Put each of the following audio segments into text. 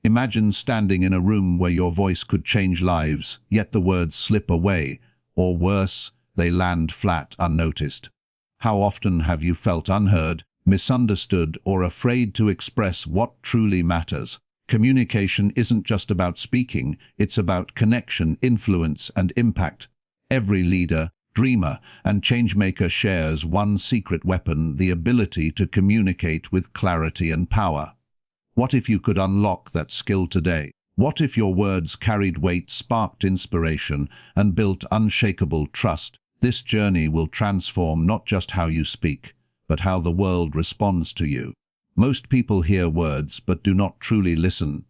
Imagine standing in a room where your voice could change lives, yet the words slip away, or worse, they land flat, unnoticed. How often have you felt unheard, misunderstood, or afraid to express what truly matters? Communication isn't just about speaking, it's about connection, influence, and impact. Every leader, dreamer, and changemaker shares one secret weapon: the ability to communicate with clarity and power. What if you could unlock that skill today? What if your words carried weight, sparked inspiration, and built unshakable trust? This journey will transform not just how you speak, but how the world responds to you. Most people hear words but do not truly listen.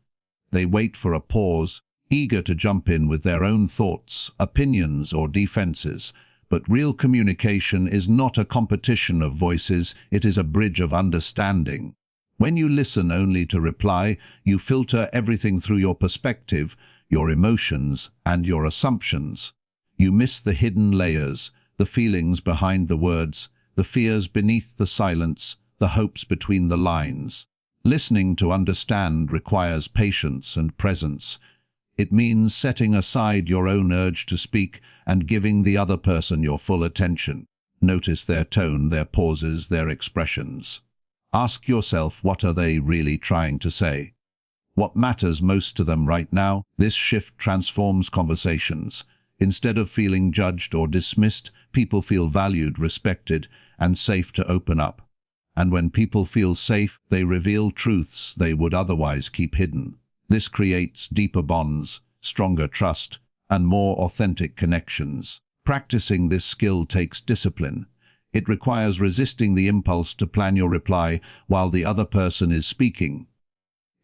They wait for a pause, eager to jump in with their own thoughts, opinions, or defenses. But real communication is not a competition of voices, it is a bridge of understanding. When you listen only to reply, you filter everything through your perspective, your emotions, and your assumptions. You miss the hidden layers, the feelings behind the words, the fears beneath the silence, the hopes between the lines. Listening to understand requires patience and presence. It means setting aside your own urge to speak and giving the other person your full attention. Notice their tone, their pauses, their expressions. Ask yourself, what are they really trying to say? What matters most to them right now? This shift transforms conversations. Instead of feeling judged or dismissed, people feel valued, respected, and safe to open up. And when people feel safe, they reveal truths they would otherwise keep hidden. This creates deeper bonds, stronger trust, and more authentic connections. Practicing this skill takes discipline. It requires resisting the impulse to plan your reply while the other person is speaking.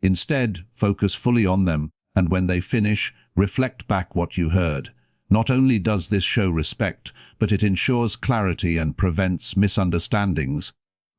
Instead, focus fully on them, and when they finish, reflect back what you heard. Not only does this show respect, but it ensures clarity and prevents misunderstandings.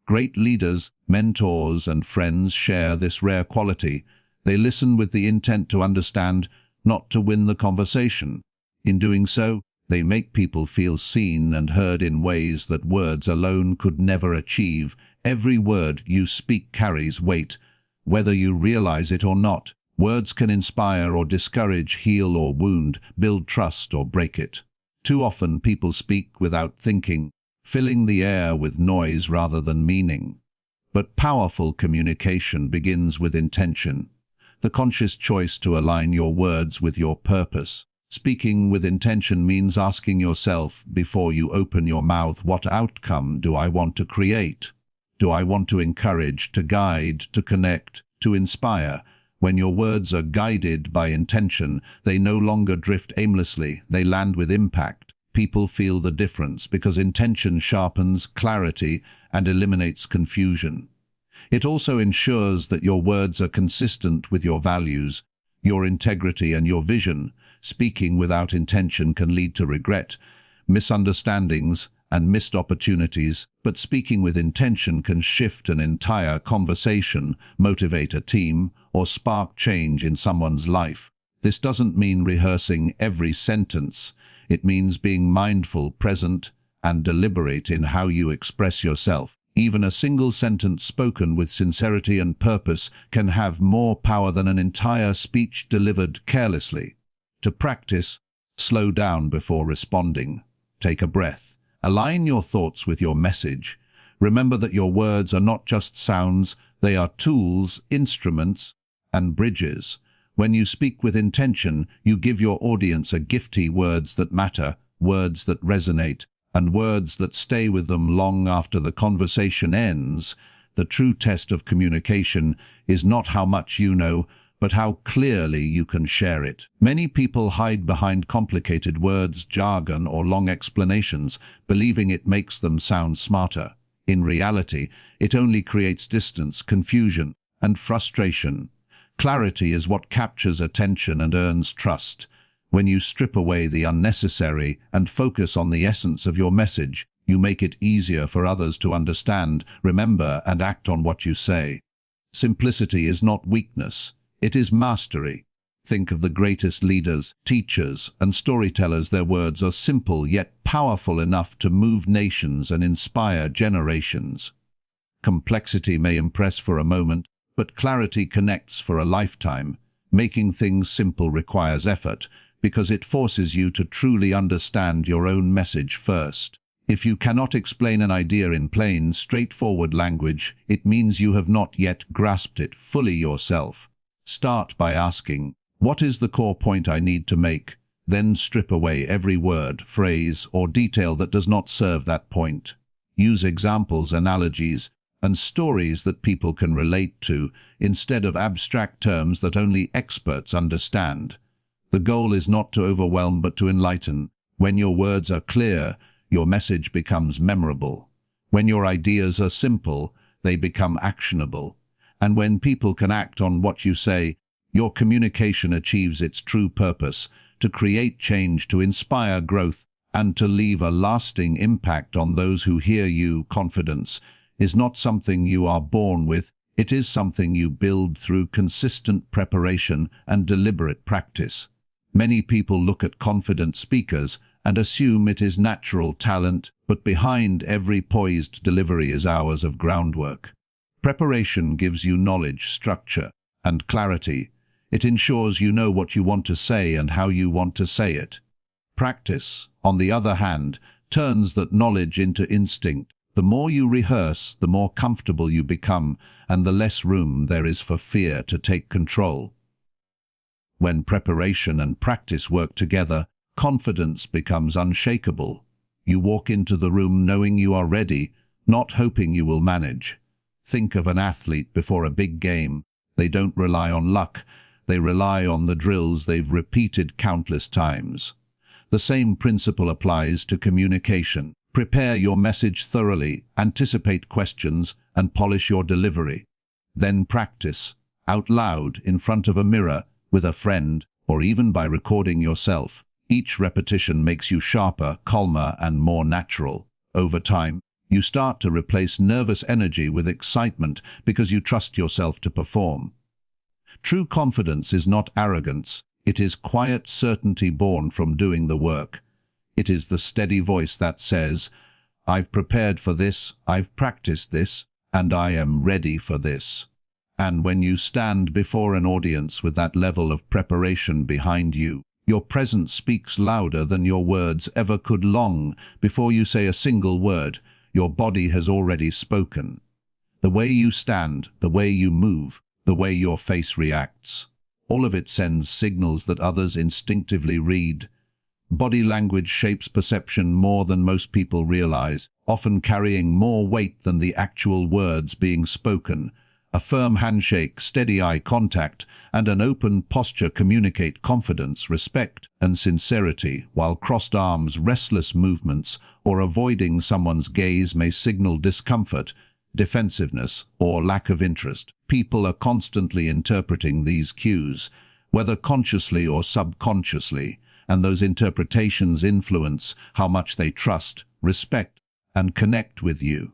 Great leaders, mentors, and friends share this rare quality. They listen with the intent to understand, not to win the conversation. In doing so, they make people feel seen and heard in ways that words alone could never achieve. Every word you speak carries weight, whether you realize it or not. Words can inspire or discourage, heal or wound, build trust or break it. Too often people speak without thinking, filling the air with noise rather than meaning. But powerful communication begins with intention, the conscious choice to align your words with your purpose. Speaking with intention means asking yourself before you open your mouth, what outcome do I want to create? Do I want to encourage, to guide, to connect, to inspire? When your words are guided by intention, they no longer drift aimlessly, they land with impact. People feel the difference because intention sharpens clarity and eliminates confusion. It also ensures that your words are consistent with your values, your integrity, and your vision. Speaking without intention can lead to regret, misunderstandings, and missed opportunities, but speaking with intention can shift an entire conversation, motivate a team, or spark change in someone's life. This doesn't mean rehearsing every sentence. It means being mindful, present, and deliberate in how you express yourself. Even a single sentence spoken with sincerity and purpose can have more power than an entire speech delivered carelessly. To practice, slow down before responding. Take a breath. Align your thoughts with your message. Remember that your words are not just sounds, they are tools, instruments, and bridges. When you speak with intention, you give your audience a gift: words that matter, words that resonate, and words that stay with them long after the conversation ends. The true test of communication is not how much you know, but how clearly you can share it. Many people hide behind complicated words, jargon, or long explanations, believing it makes them sound smarter. In reality, it only creates distance, confusion, and frustration. Clarity is what captures attention and earns trust. When you strip away the unnecessary and focus on the essence of your message, you make it easier for others to understand, remember, and act on what you say. Simplicity is not weakness. It is mastery. Think of the greatest leaders, teachers, and storytellers. Their words are simple yet powerful enough to move nations and inspire generations. Complexity may impress for a moment, but clarity connects for a lifetime. Making things simple requires effort, because it forces you to truly understand your own message first. If you cannot explain an idea in plain, straightforward language, it means you have not yet grasped it fully yourself. Start by asking, what is the core point I need to make? Then strip away every word, phrase, or detail that does not serve that point. Use examples, analogies, and stories that people can relate to, instead of abstract terms that only experts understand. The goal is not to overwhelm but to enlighten. When your words are clear, your message becomes memorable. When your ideas are simple, they become actionable. And when people can act on what you say, your communication achieves its true purpose, to create change, to inspire growth, and to leave a lasting impact on those who hear you. Confidence is not something you are born with, it is something you build through consistent preparation and deliberate practice. Many people look at confident speakers and assume it is natural talent, but behind every poised delivery is hours of groundwork. Preparation gives you knowledge, structure, and clarity. It ensures you know what you want to say and how you want to say it. Practice, on the other hand, turns that knowledge into instinct. The more you rehearse, the more comfortable you become, and the less room there is for fear to take control. When preparation and practice work together, confidence becomes unshakable. You walk into the room knowing you are ready, not hoping you will manage. Think of an athlete before a big game. They don't rely on luck. They rely on the drills they've repeated countless times. The same principle applies to communication. Prepare your message thoroughly, anticipate questions, and polish your delivery. Then practice, out loud, in front of a mirror, with a friend, or even by recording yourself. Each repetition makes you sharper, calmer, and more natural. Over time, you start to replace nervous energy with excitement because you trust yourself to perform. True confidence is not arrogance. It is quiet certainty born from doing the work. It is the steady voice that says, I've prepared for this, I've practiced this, and I am ready for this. And when you stand before an audience with that level of preparation behind you, your presence speaks louder than your words ever could. Long before you say a single word, your body has already spoken. The way you stand, the way you move, the way your face reacts, all of it sends signals that others instinctively read. Body language shapes perception more than most people realize, often carrying more weight than the actual words being spoken. A firm handshake, steady eye contact, and an open posture communicate confidence, respect, and sincerity, while crossed arms, restless movements, or avoiding someone's gaze may signal discomfort, defensiveness, or lack of interest. People are constantly interpreting these cues, whether consciously or subconsciously, and those interpretations influence how much they trust, respect, and connect with you.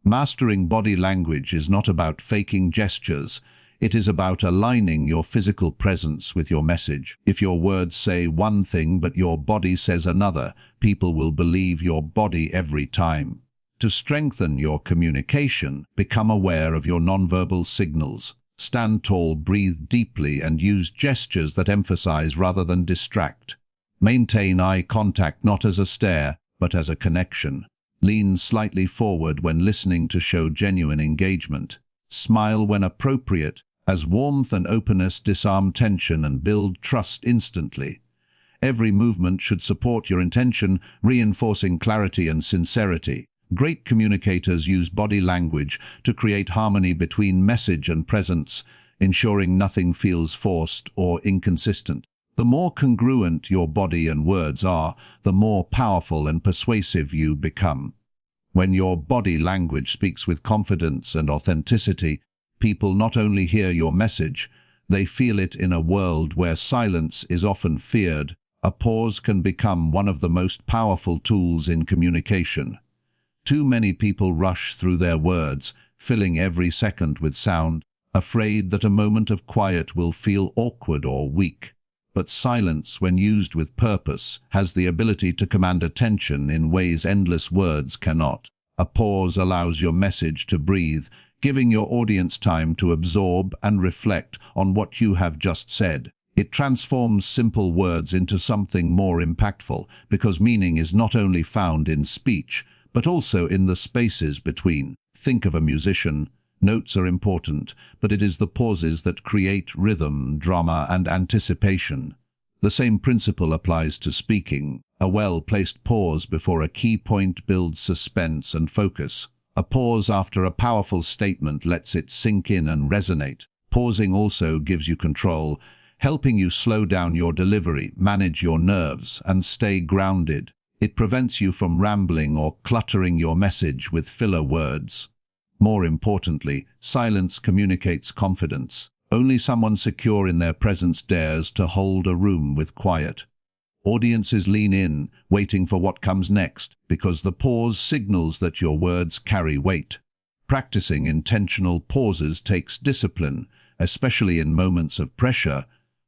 Mastering body language is not about faking gestures. It is about aligning your physical presence with your message. If your words say one thing but your body says another, people will believe your body every time. To strengthen your communication, become aware of your nonverbal signals. Stand tall, breathe deeply, and use gestures that emphasize rather than distract. Maintain eye contact not as a stare, but as a connection. Lean slightly forward when listening to show genuine engagement. Smile when appropriate, as warmth and openness disarm tension and build trust instantly. Every movement should support your intention, reinforcing clarity and sincerity. Great communicators use body language to create harmony between message and presence, ensuring nothing feels forced or inconsistent. The more congruent your body and words are, the more powerful and persuasive you become. When your body language speaks with confidence and authenticity, people not only hear your message, they feel it. In a world where silence is often feared, a pause can become one of the most powerful tools in communication. Too many people rush through their words, filling every second with sound, afraid that a moment of quiet will feel awkward or weak. But silence, when used with purpose, has the ability to command attention in ways endless words cannot. A pause allows your message to breathe, giving your audience time to absorb and reflect on what you have just said. It transforms simple words into something more impactful, because meaning is not only found in speech, but also in the spaces between. Think of a musician. Notes are important, but it is the pauses that create rhythm, drama, and anticipation. The same principle applies to speaking. A well-placed pause before a key point builds suspense and focus. A pause after a powerful statement lets it sink in and resonate. Pausing also gives you control, helping you slow down your delivery, manage your nerves, and stay grounded. It prevents you from rambling or cluttering your message with filler words. More importantly, silence communicates confidence. Only someone secure in their presence dares to hold a room with quiet. Audiences lean in, waiting for what comes next, because the pause signals that your words carry weight. Practicing intentional pauses takes discipline, especially in moments of pressure,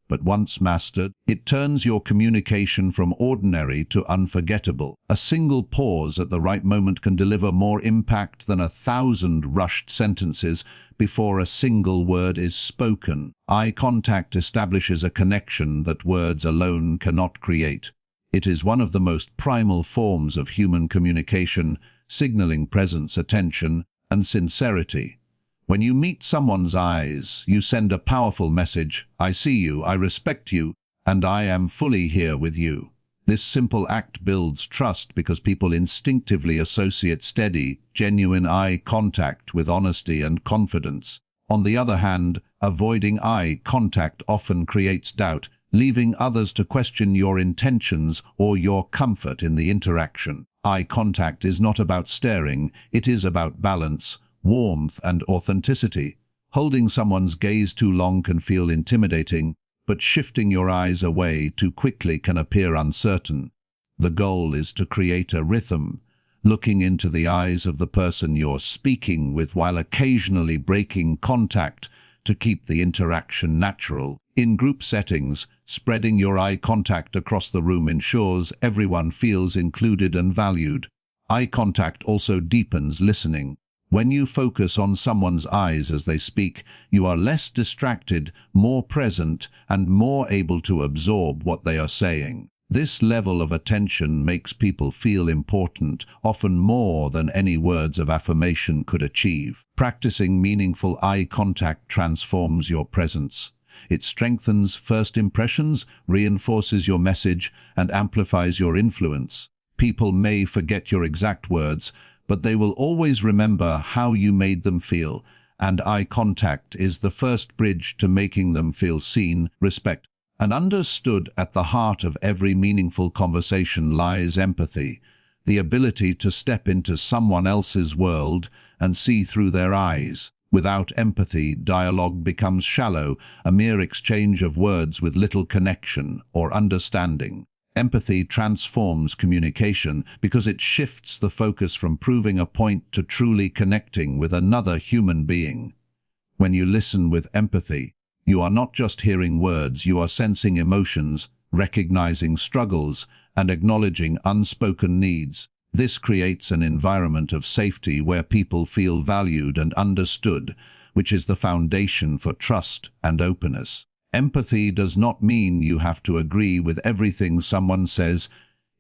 but once mastered, it turns your communication from ordinary to unforgettable. A single pause at the right moment can deliver more impact than 1,000 rushed sentences before a single word is spoken. Eye contact establishes a connection that words alone cannot create. It is one of the most primal forms of human communication, signaling presence, attention, and sincerity. When you meet someone's eyes, you send a powerful message: I see you, I respect you, and I am fully here with you. This simple act builds trust because people instinctively associate steady, genuine eye contact with honesty and confidence. On the other hand, avoiding eye contact often creates doubt, leaving others to question your intentions or your comfort in the interaction. Eye contact is not about staring, it is about balance, warmth, and authenticity. Holding someone's gaze too long can feel intimidating, but shifting your eyes away too quickly can appear uncertain. The goal is to create a rhythm, looking into the eyes of the person you're speaking with while occasionally breaking contact to keep the interaction natural. In group settings, spreading your eye contact across the room ensures everyone feels included and valued. Eye contact also deepens listening. When you focus on someone's eyes as they speak, you are less distracted, more present, and more able to absorb what they are saying. This level of attention makes people feel important, often more than any words of affirmation could achieve. Practicing meaningful eye contact transforms your presence. It strengthens first impressions, reinforces your message, and amplifies your influence. People may forget your exact words, but they will always remember how you made them feel, and eye contact is the first bridge to making them feel seen, respect, and understood. At the heart of every meaningful conversation lies empathy, the ability to step into someone else's world and see through their eyes. Without empathy, dialogue becomes shallow, a mere exchange of words with little connection or understanding. Empathy transforms communication because it shifts the focus from proving a point to truly connecting with another human being. When you listen with empathy, you are not just hearing words, you are sensing emotions, recognizing struggles, and acknowledging unspoken needs. This creates an environment of safety where people feel valued and understood, which is the foundation for trust and openness. Empathy does not mean you have to agree with everything someone says.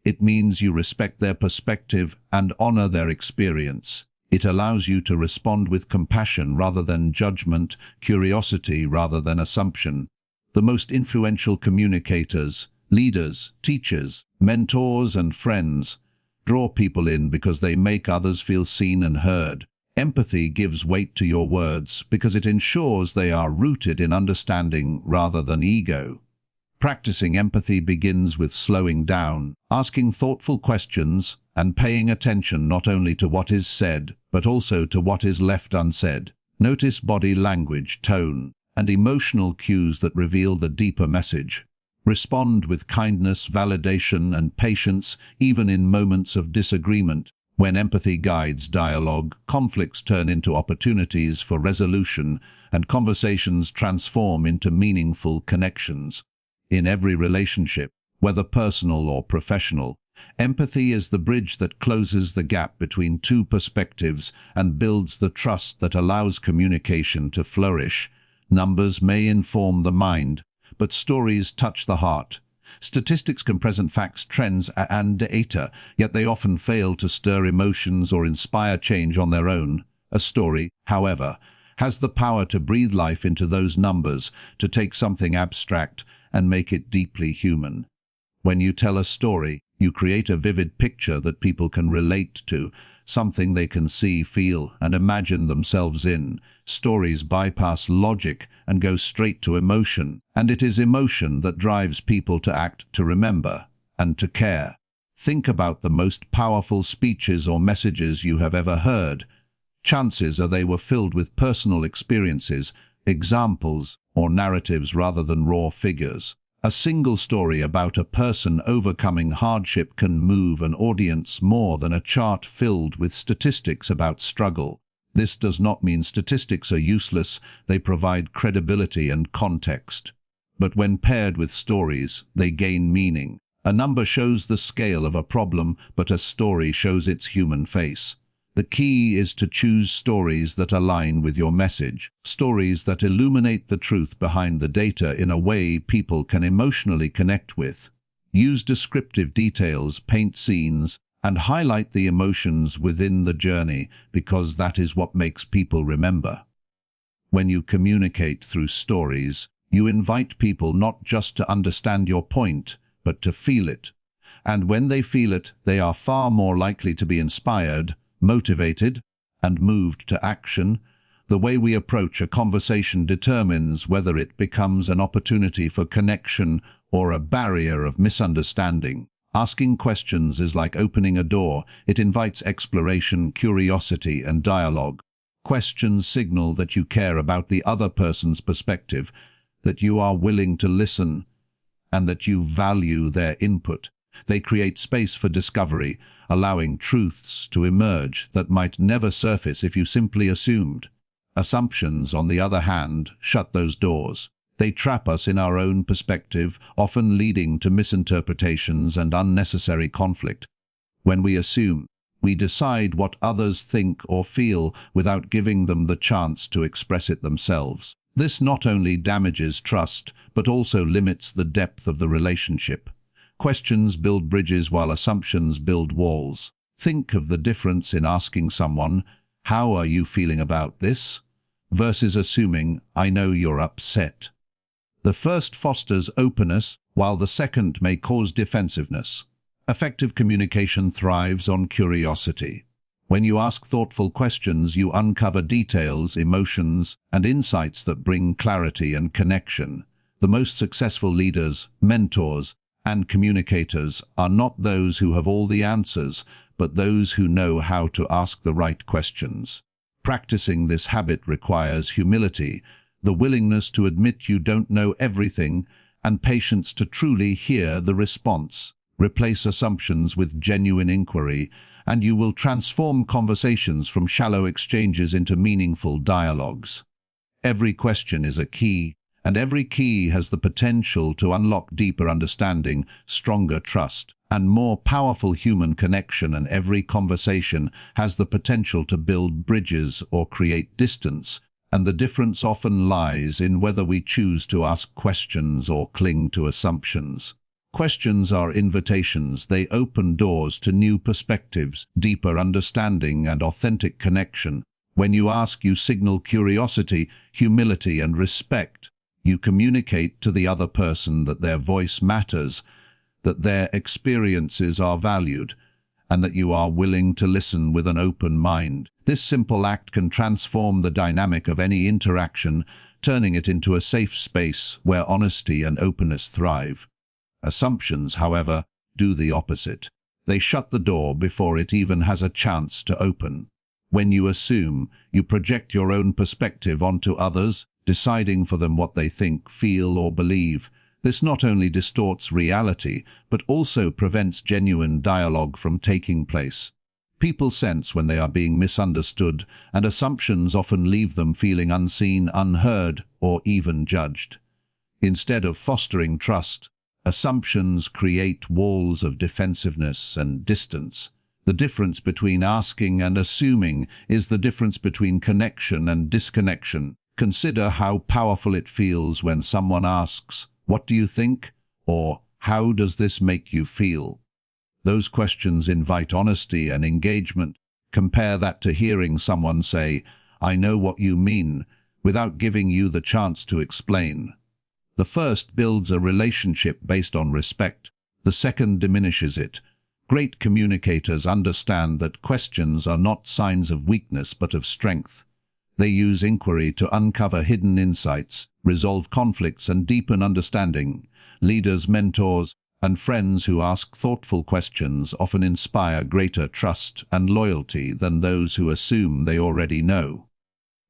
It means you respect their perspective and honor their experience. It allows you to respond with compassion rather than judgment, curiosity rather than assumption. The most influential communicators, leaders, teachers, mentors, and friends draw people in because they make others feel seen and heard. Empathy gives weight to your words because it ensures they are rooted in understanding rather than ego. Practicing empathy begins with slowing down, asking thoughtful questions, and paying attention not only to what is said, but also to what is left unsaid. Notice body language, tone, and emotional cues that reveal the deeper message. Respond with kindness, validation, and patience, even in moments of disagreement. When empathy guides dialogue, conflicts turn into opportunities for resolution, and conversations transform into meaningful connections. In every relationship, whether personal or professional, Empathy is the bridge that closes the gap between two perspectives and builds the trust that allows communication to flourish. Numbers may inform the mind, but stories touch the heart. Statistics can present facts, trends, and data, yet they often fail to stir emotions or inspire change on their own. A story, however, has the power to breathe life into those numbers, to take something abstract and make it deeply human. When you tell a story, you create a vivid picture that people can relate to, something they can see, feel, and imagine themselves in. Stories bypass logic and go straight to emotion, and it is emotion that drives people to act, to remember, and to care. Think about the most powerful speeches or messages you have ever heard. Chances are they were filled with personal experiences, examples, or narratives rather than raw figures. A single story about a person overcoming hardship can move an audience more than a chart filled with statistics about struggle. This does not mean statistics are useless, they provide credibility and context. But when paired with stories, they gain meaning. A number shows the scale of a problem, but a story shows its human face. The key is to choose stories that align with your message, stories that illuminate the truth behind the data in a way people can emotionally connect with. Use descriptive details, paint scenes, and highlight the emotions within the journey, because that is what makes people remember. When you communicate through stories, you invite people not just to understand your point, but to feel it. And when they feel it, they are far more likely to be inspired, motivated, and moved to action. The way we approach a conversation determines whether it becomes an opportunity for connection or a barrier of misunderstanding. Asking questions is like opening a door. It invites exploration, curiosity, and dialogue. Questions signal that you care about the other person's perspective, that you are willing to listen, and that you value their input. They create space for discovery, allowing truths to emerge that might never surface if you simply assumed. Assumptions, on the other hand, shut those doors. They trap us in our own perspective, often leading to misinterpretations and unnecessary conflict. When we assume, we decide what others think or feel without giving them the chance to express it themselves. This not only damages trust, but also limits the depth of the relationship. Questions build bridges while assumptions build walls. Think of the difference in asking someone, "How are you feeling about this?" versus assuming, "I know you're upset." The first fosters openness, while the second may cause defensiveness. Effective communication thrives on curiosity. When you ask thoughtful questions, you uncover details, emotions, and insights that bring clarity and connection. The most successful leaders, mentors, and communicators are not those who have all the answers, but those who know how to ask the right questions. Practicing this habit requires humility, the willingness to admit you don't know everything, and patience to truly hear the response. Replace assumptions with genuine inquiry, and you will transform conversations from shallow exchanges into meaningful dialogues. Every question is a key, and every key has the potential to unlock deeper understanding, stronger trust, and more powerful human connection, and every conversation has the potential to build bridges or create distance, and the difference often lies in whether we choose to ask questions or cling to assumptions. Questions are invitations. They open doors to new perspectives, deeper understanding, and authentic connection. When you ask, you signal curiosity, humility, and respect. You communicate to the other person that their voice matters, that their experiences are valued, and that you are willing to listen with an open mind. This simple act can transform the dynamic of any interaction, turning it into a safe space where honesty and openness thrive. Assumptions, however, do the opposite. They shut the door before it even has a chance to open. When you assume, you project your own perspective onto others, deciding for them what they think, feel, or believe. This not only distorts reality, but also prevents genuine dialogue from taking place. People sense when they are being misunderstood, and assumptions often leave them feeling unseen, unheard, or even judged. Instead of fostering trust, Assumptions create walls of defensiveness and distance. The difference between asking and assuming is the difference between connection and disconnection. Consider how powerful it feels when someone asks, "What do you think?" or "How does this make you feel?" Those questions invite honesty and engagement. Compare that to hearing someone say, "I know what you mean," without giving you the chance to explain. The first builds a relationship based on respect. The second diminishes it. Great communicators understand that questions are not signs of weakness but of strength. They use inquiry to uncover hidden insights, resolve conflicts, and deepen understanding. Leaders, mentors, and friends who ask thoughtful questions often inspire greater trust and loyalty than those who assume they already know.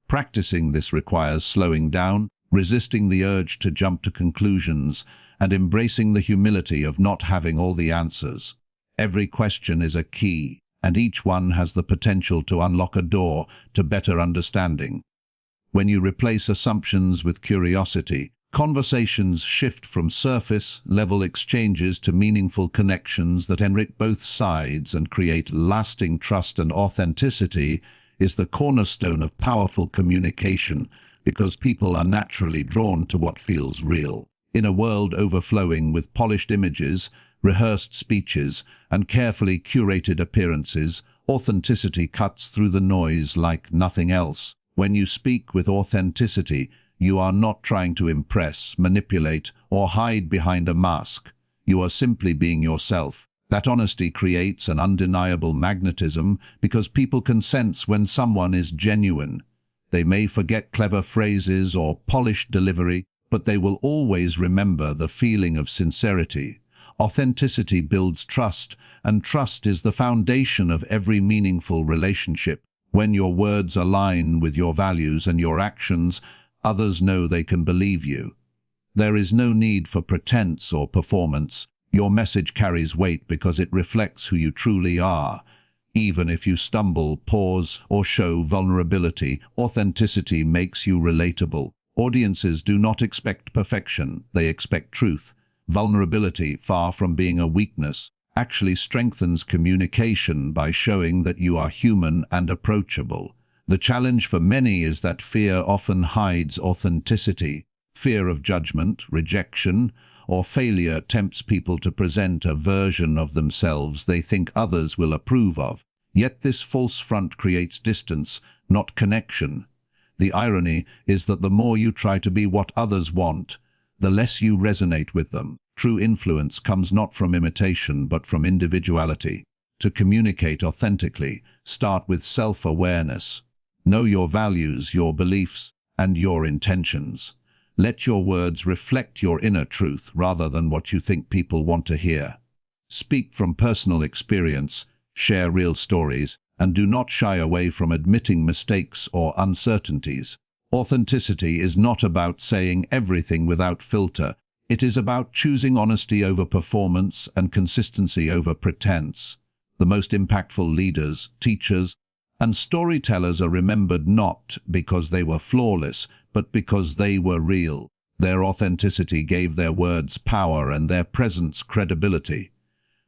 Practicing this requires slowing down, resisting the urge to jump to conclusions, and embracing the humility of not having all the answers. Every question is a key, and each one has the potential to unlock a door to better understanding. When you replace assumptions with curiosity, conversations shift from surface-level exchanges to meaningful connections that enrich both sides and create lasting trust. And authenticity is the cornerstone of powerful communication, because people are naturally drawn to what feels real. In a world overflowing with polished images, rehearsed speeches, and carefully curated appearances, authenticity cuts through the noise like nothing else. When you speak with authenticity, you are not trying to impress, manipulate, or hide behind a mask. You are simply being yourself. That honesty creates an undeniable magnetism because people can sense when someone is genuine. They may forget clever phrases or polished delivery, but they will always remember the feeling of sincerity. Authenticity builds trust, and trust is the foundation of every meaningful relationship. When your words align with your values and your actions, others know they can believe you. There is no need for pretense or performance. Your message carries weight because it reflects who you truly are. Even if you stumble, pause, or show vulnerability, authenticity makes you relatable. Audiences do not expect perfection, they expect truth. Vulnerability, far from being a weakness, actually strengthens communication by showing that you are human and approachable. The challenge for many is that fear often hides authenticity. Fear of judgment, rejection, or failure tempts people to present a version of themselves they think others will approve of. Yet this false front creates distance, not connection. The irony is that the more you try to be what others want, the less you resonate with them. True influence comes not from imitation but from individuality. To communicate authentically, start with self-awareness. Know your values, your beliefs, and your intentions. Let your words reflect your inner truth rather than what you think people want to hear. Speak from personal experience, share real stories, and do not shy away from admitting mistakes or uncertainties. Authenticity is not about saying everything without filter. It is about choosing honesty over performance and consistency over pretense. The most impactful leaders, teachers, and storytellers are remembered not because they were flawless, but because they were real. Their authenticity gave their words power and their presence credibility.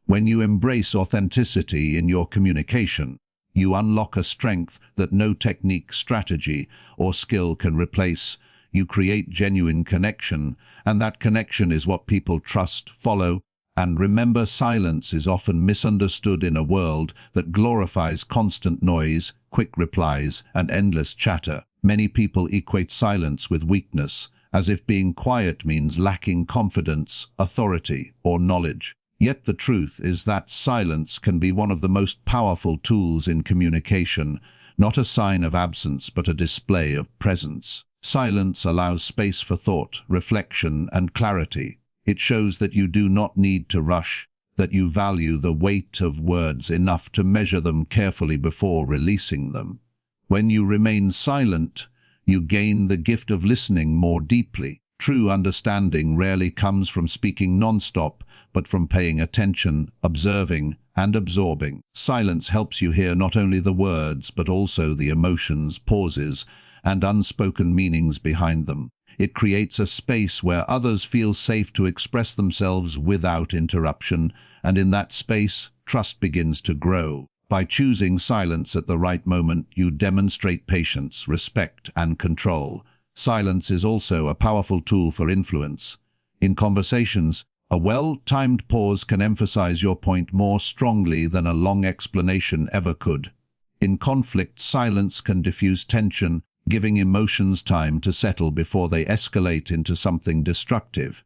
When you embrace authenticity in your communication, you unlock a strength that no technique, strategy, or skill can replace. You create genuine connection, and that connection is what people trust, follow, and remember. Silence is often misunderstood in a world that glorifies constant noise, quick replies, and endless chatter. Many people equate silence with weakness, as if being quiet means lacking confidence, authority, or knowledge. Yet the truth is that silence can be one of the most powerful tools in communication, not a sign of absence but a display of presence. Silence allows space for thought, reflection, and clarity. It shows that you do not need to rush, that you value the weight of words enough to measure them carefully before releasing them. When you remain silent, you gain the gift of listening more deeply. True understanding rarely comes from speaking non-stop, but from paying attention, observing, and absorbing. Silence helps you hear not only the words, but also the emotions, pauses, and unspoken meanings behind them. It creates a space where others feel safe to express themselves without interruption, and in that space, trust begins to grow. By choosing silence at the right moment, you demonstrate patience, respect, and control. Silence is also a powerful tool for influence. In conversations, a well-timed pause can emphasize your point more strongly than a long explanation ever could. In conflict, silence can diffuse tension, giving emotions time to settle before they escalate into something destructive.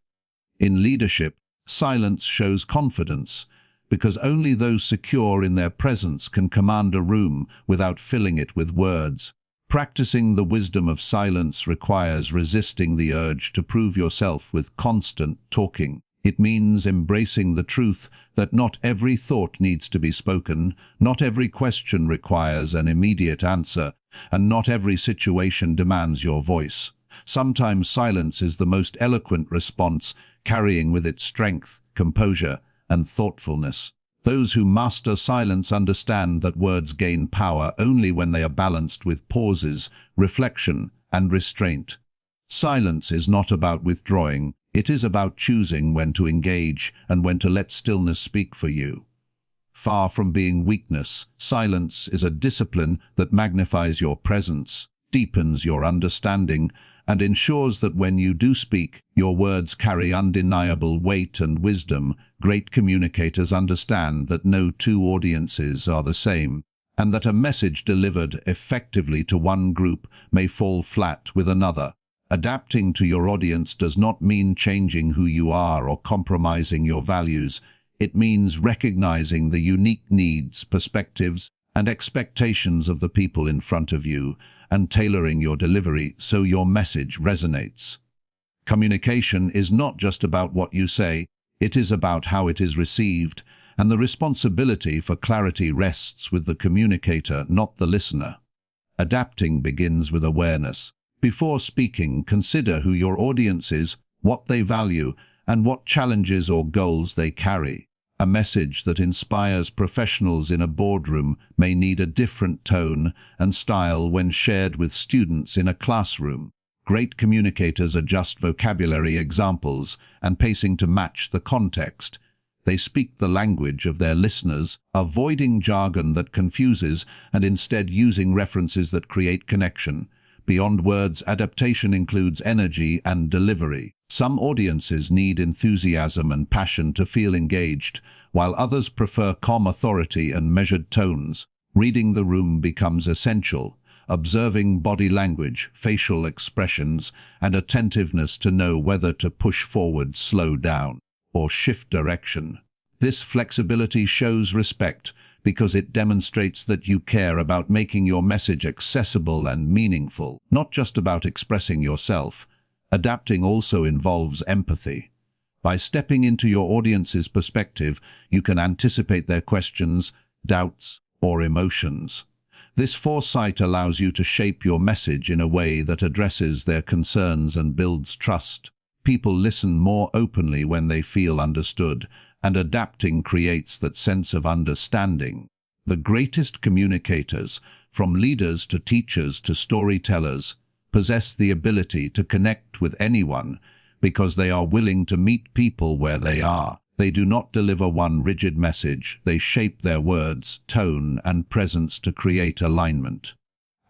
In leadership, silence shows confidence, because only those secure in their presence can command a room without filling it with words. Practicing the wisdom of silence requires resisting the urge to prove yourself with constant talking. It means embracing the truth that not every thought needs to be spoken, not every question requires an immediate answer, and not every situation demands your voice. Sometimes silence is the most eloquent response, carrying with it strength, composure, and thoughtfulness. Those who master silence understand that words gain power only when they are balanced with pauses, reflection, and restraint. Silence is not about withdrawing, it is about choosing when to engage and when to let stillness speak for you. Far from being weakness, silence is a discipline that magnifies your presence, deepens your understanding, and ensures that when you do speak, your words carry undeniable weight and wisdom. Great communicators understand that no two audiences are the same, and that a message delivered effectively to one group may fall flat with another. Adapting to your audience does not mean changing who you are or compromising your values. It means recognizing the unique needs, perspectives, and expectations of the people in front of you, and tailoring your delivery so your message resonates. Communication is not just about what you say, it is about how it is received, and the responsibility for clarity rests with the communicator, not the listener. Adapting begins with awareness. Before speaking, consider who your audience is, what they value, and what challenges or goals they carry. A message that inspires professionals in a boardroom may need a different tone and style when shared with students in a classroom. Great communicators adjust vocabulary, examples, and pacing to match the context. They speak the language of their listeners, avoiding jargon that confuses and instead using references that create connection. Beyond words, adaptation includes energy and delivery. Some audiences need enthusiasm and passion to feel engaged, while others prefer calm authority and measured tones. Reading the room becomes essential. Observing body language, facial expressions, and attentiveness to know whether to push forward, slow down, or shift direction. This flexibility shows respect because it demonstrates that you care about making your message accessible and meaningful, not just about expressing yourself. Adapting also involves empathy. By stepping into your audience's perspective, you can anticipate their questions, doubts, or emotions. This foresight allows you to shape your message in a way that addresses their concerns and builds trust. People listen more openly when they feel understood, and adapting creates that sense of understanding. The greatest communicators, from leaders to teachers to storytellers, possess the ability to connect with anyone because they are willing to meet people where they are. They do not deliver one rigid message, they shape their words, tone, and presence to create alignment.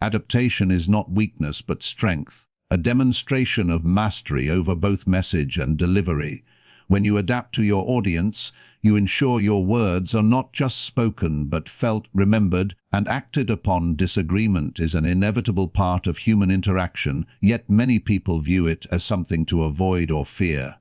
Adaptation is not weakness but strength, a demonstration of mastery over both message and delivery. When you adapt to your audience, you ensure your words are not just spoken but felt, remembered, and acted upon. Disagreement is an inevitable part of human interaction, yet many people view it as something to avoid or fear.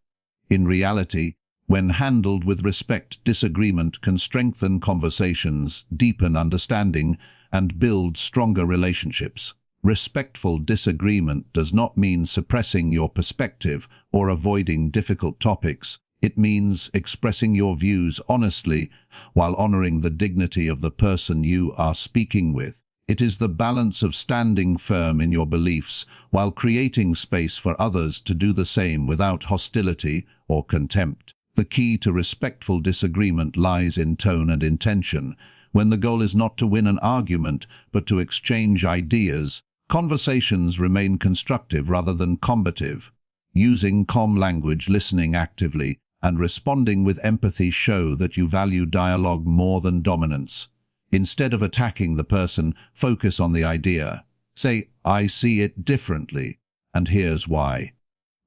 In reality, when handled with respect, disagreement can strengthen conversations, deepen understanding, and build stronger relationships. Respectful disagreement does not mean suppressing your perspective or avoiding difficult topics. It means expressing your views honestly while honoring the dignity of the person you are speaking with. It is the balance of standing firm in your beliefs while creating space for others to do the same without hostility or contempt. The key to respectful disagreement lies in tone and intention. When the goal is not to win an argument, but to exchange ideas, Conversations remain constructive rather than combative. Using calm language, listening actively, and responding with empathy show that you value dialogue more than dominance. Instead of attacking the person, focus on the idea. Say, "I see it differently, and here's why,"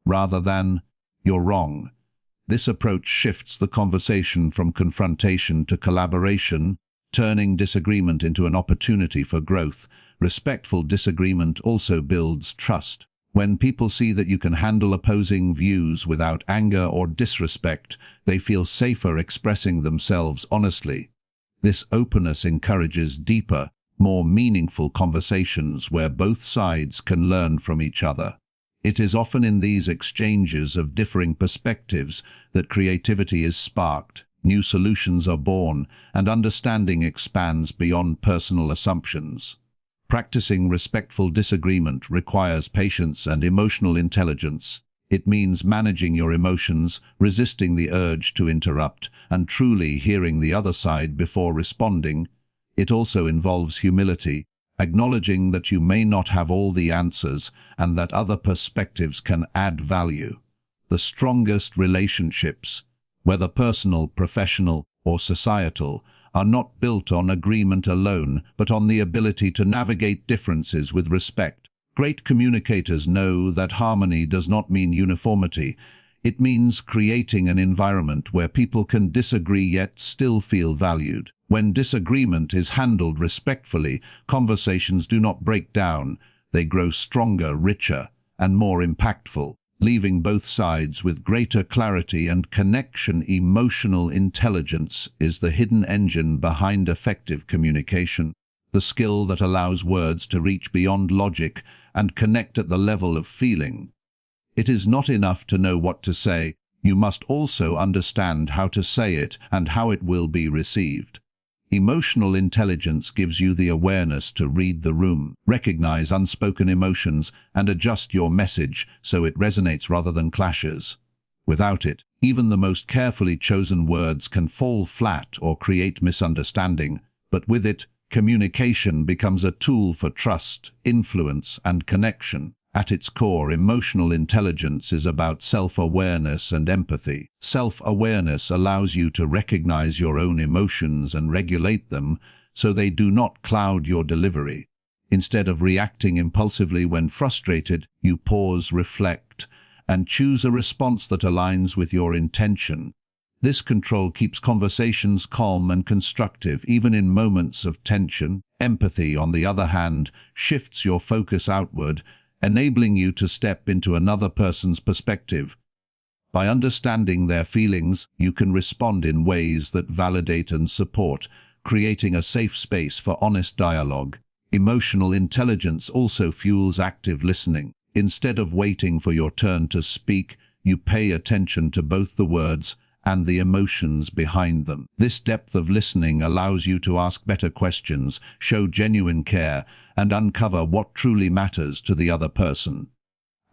rather than, "You're wrong." This approach shifts the conversation from confrontation to collaboration, turning disagreement into an opportunity for growth. Respectful disagreement also builds trust. When people see that you can handle opposing views without anger or disrespect, they feel safer expressing themselves honestly. This openness encourages deeper, more meaningful conversations where both sides can learn from each other. It is often in these exchanges of differing perspectives that creativity is sparked, new solutions are born, and understanding expands beyond personal assumptions. Practicing respectful disagreement requires patience and emotional intelligence. It means managing your emotions, resisting the urge to interrupt, and truly hearing the other side before responding. It also involves humility, acknowledging that you may not have all the answers and that other perspectives can add value. The strongest relationships, whether personal, professional, or societal, are not built on agreement alone, but on the ability to navigate differences with respect. Great communicators know that harmony does not mean uniformity. It means creating an environment where people can disagree yet still feel valued. When disagreement is handled respectfully, conversations do not break down. They grow stronger, richer, and more impactful, leaving both sides with greater clarity and connection. Emotional intelligence is the hidden engine behind effective communication, the skill that allows words to reach beyond logic and connect at the level of feeling. It is not enough to know what to say, you must also understand how to say it and how it will be received. Emotional intelligence gives you the awareness to read the room, recognize unspoken emotions, and adjust your message so it resonates rather than clashes. Without it, even the most carefully chosen words can fall flat or create misunderstanding, but with it, communication becomes a tool for trust, influence, and connection. At its core, emotional intelligence is about self-awareness and empathy. Self-awareness allows you to recognize your own emotions and regulate them so they do not cloud your delivery. Instead of reacting impulsively when frustrated, you pause, reflect, and choose a response that aligns with your intention. This control keeps conversations calm and constructive, even in moments of tension. Empathy, on the other hand, shifts your focus outward, enabling you to step into another person's perspective. By understanding their feelings, you can respond in ways that validate and support, creating a safe space for honest dialogue. Emotional intelligence also fuels active listening. Instead of waiting for your turn to speak, you pay attention to both the words and the emotions behind them. This depth of listening allows you to ask better questions, show genuine care, and uncover what truly matters to the other person.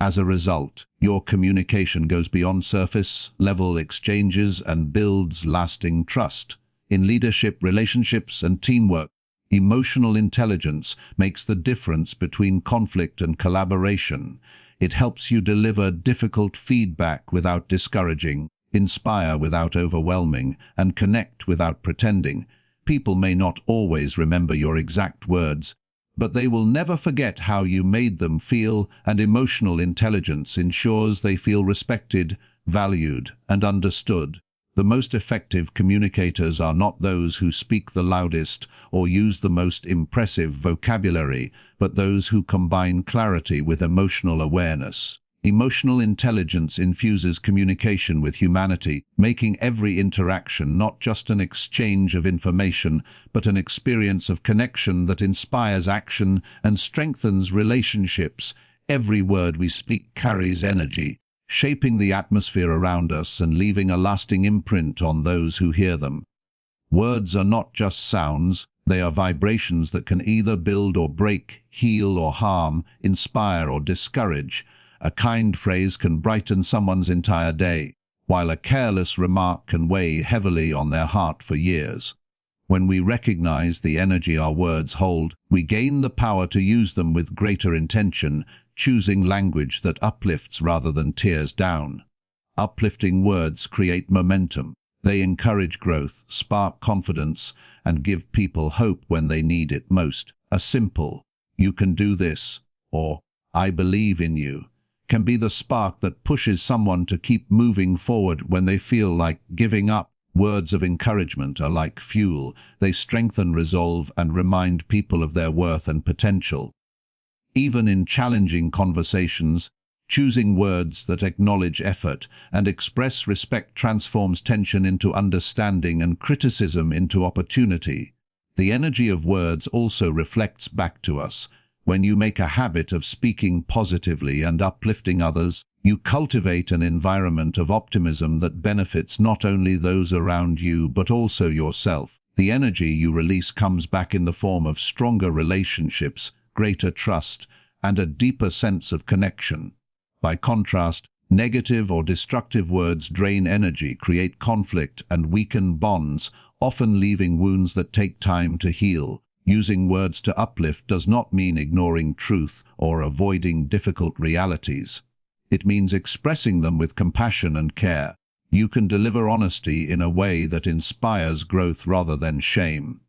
As a result, your communication goes beyond surface-level exchanges and builds lasting trust. In leadership, relationships, and teamwork, emotional intelligence makes the difference between conflict and collaboration. It helps you deliver difficult feedback without discouraging, inspire without overwhelming, and connect without pretending. People may not always remember your exact words, but they will never forget how you made them feel, and emotional intelligence ensures they feel respected, valued, and understood. The most effective communicators are not those who speak the loudest or use the most impressive vocabulary, but those who combine clarity with emotional awareness. Emotional intelligence infuses communication with humanity, making every interaction not just an exchange of information, but an experience of connection that inspires action and strengthens relationships. Every word we speak carries energy, shaping the atmosphere around us and leaving a lasting imprint on those who hear them. Words are not just sounds, they are vibrations that can either build or break, heal or harm, inspire or discourage. A kind phrase can brighten someone's entire day, while a careless remark can weigh heavily on their heart for years. When we recognize the energy our words hold, we gain the power to use them with greater intention, choosing language that uplifts rather than tears down. Uplifting words create momentum. They encourage growth, spark confidence, and give people hope when they need it most. A simple, "You can do this," or "I believe in you," can be the spark that pushes someone to keep moving forward when they feel like giving up. Words of encouragement are like fuel. They strengthen resolve and remind people of their worth and potential. Even in challenging conversations, choosing words that acknowledge effort and express respect transforms tension into understanding and criticism into opportunity. The energy of words also reflects back to us. When you make a habit of speaking positively and uplifting others, you cultivate an environment of optimism that benefits not only those around you but also yourself. The energy you release comes back in the form of stronger relationships, greater trust, and a deeper sense of connection. By contrast, negative or destructive words drain energy, create conflict, and weaken bonds, often leaving wounds that take time to heal. Using words to uplift does not mean ignoring truth or avoiding difficult realities. It means expressing them with compassion and care. You can deliver honesty in a way that inspires growth rather than shame.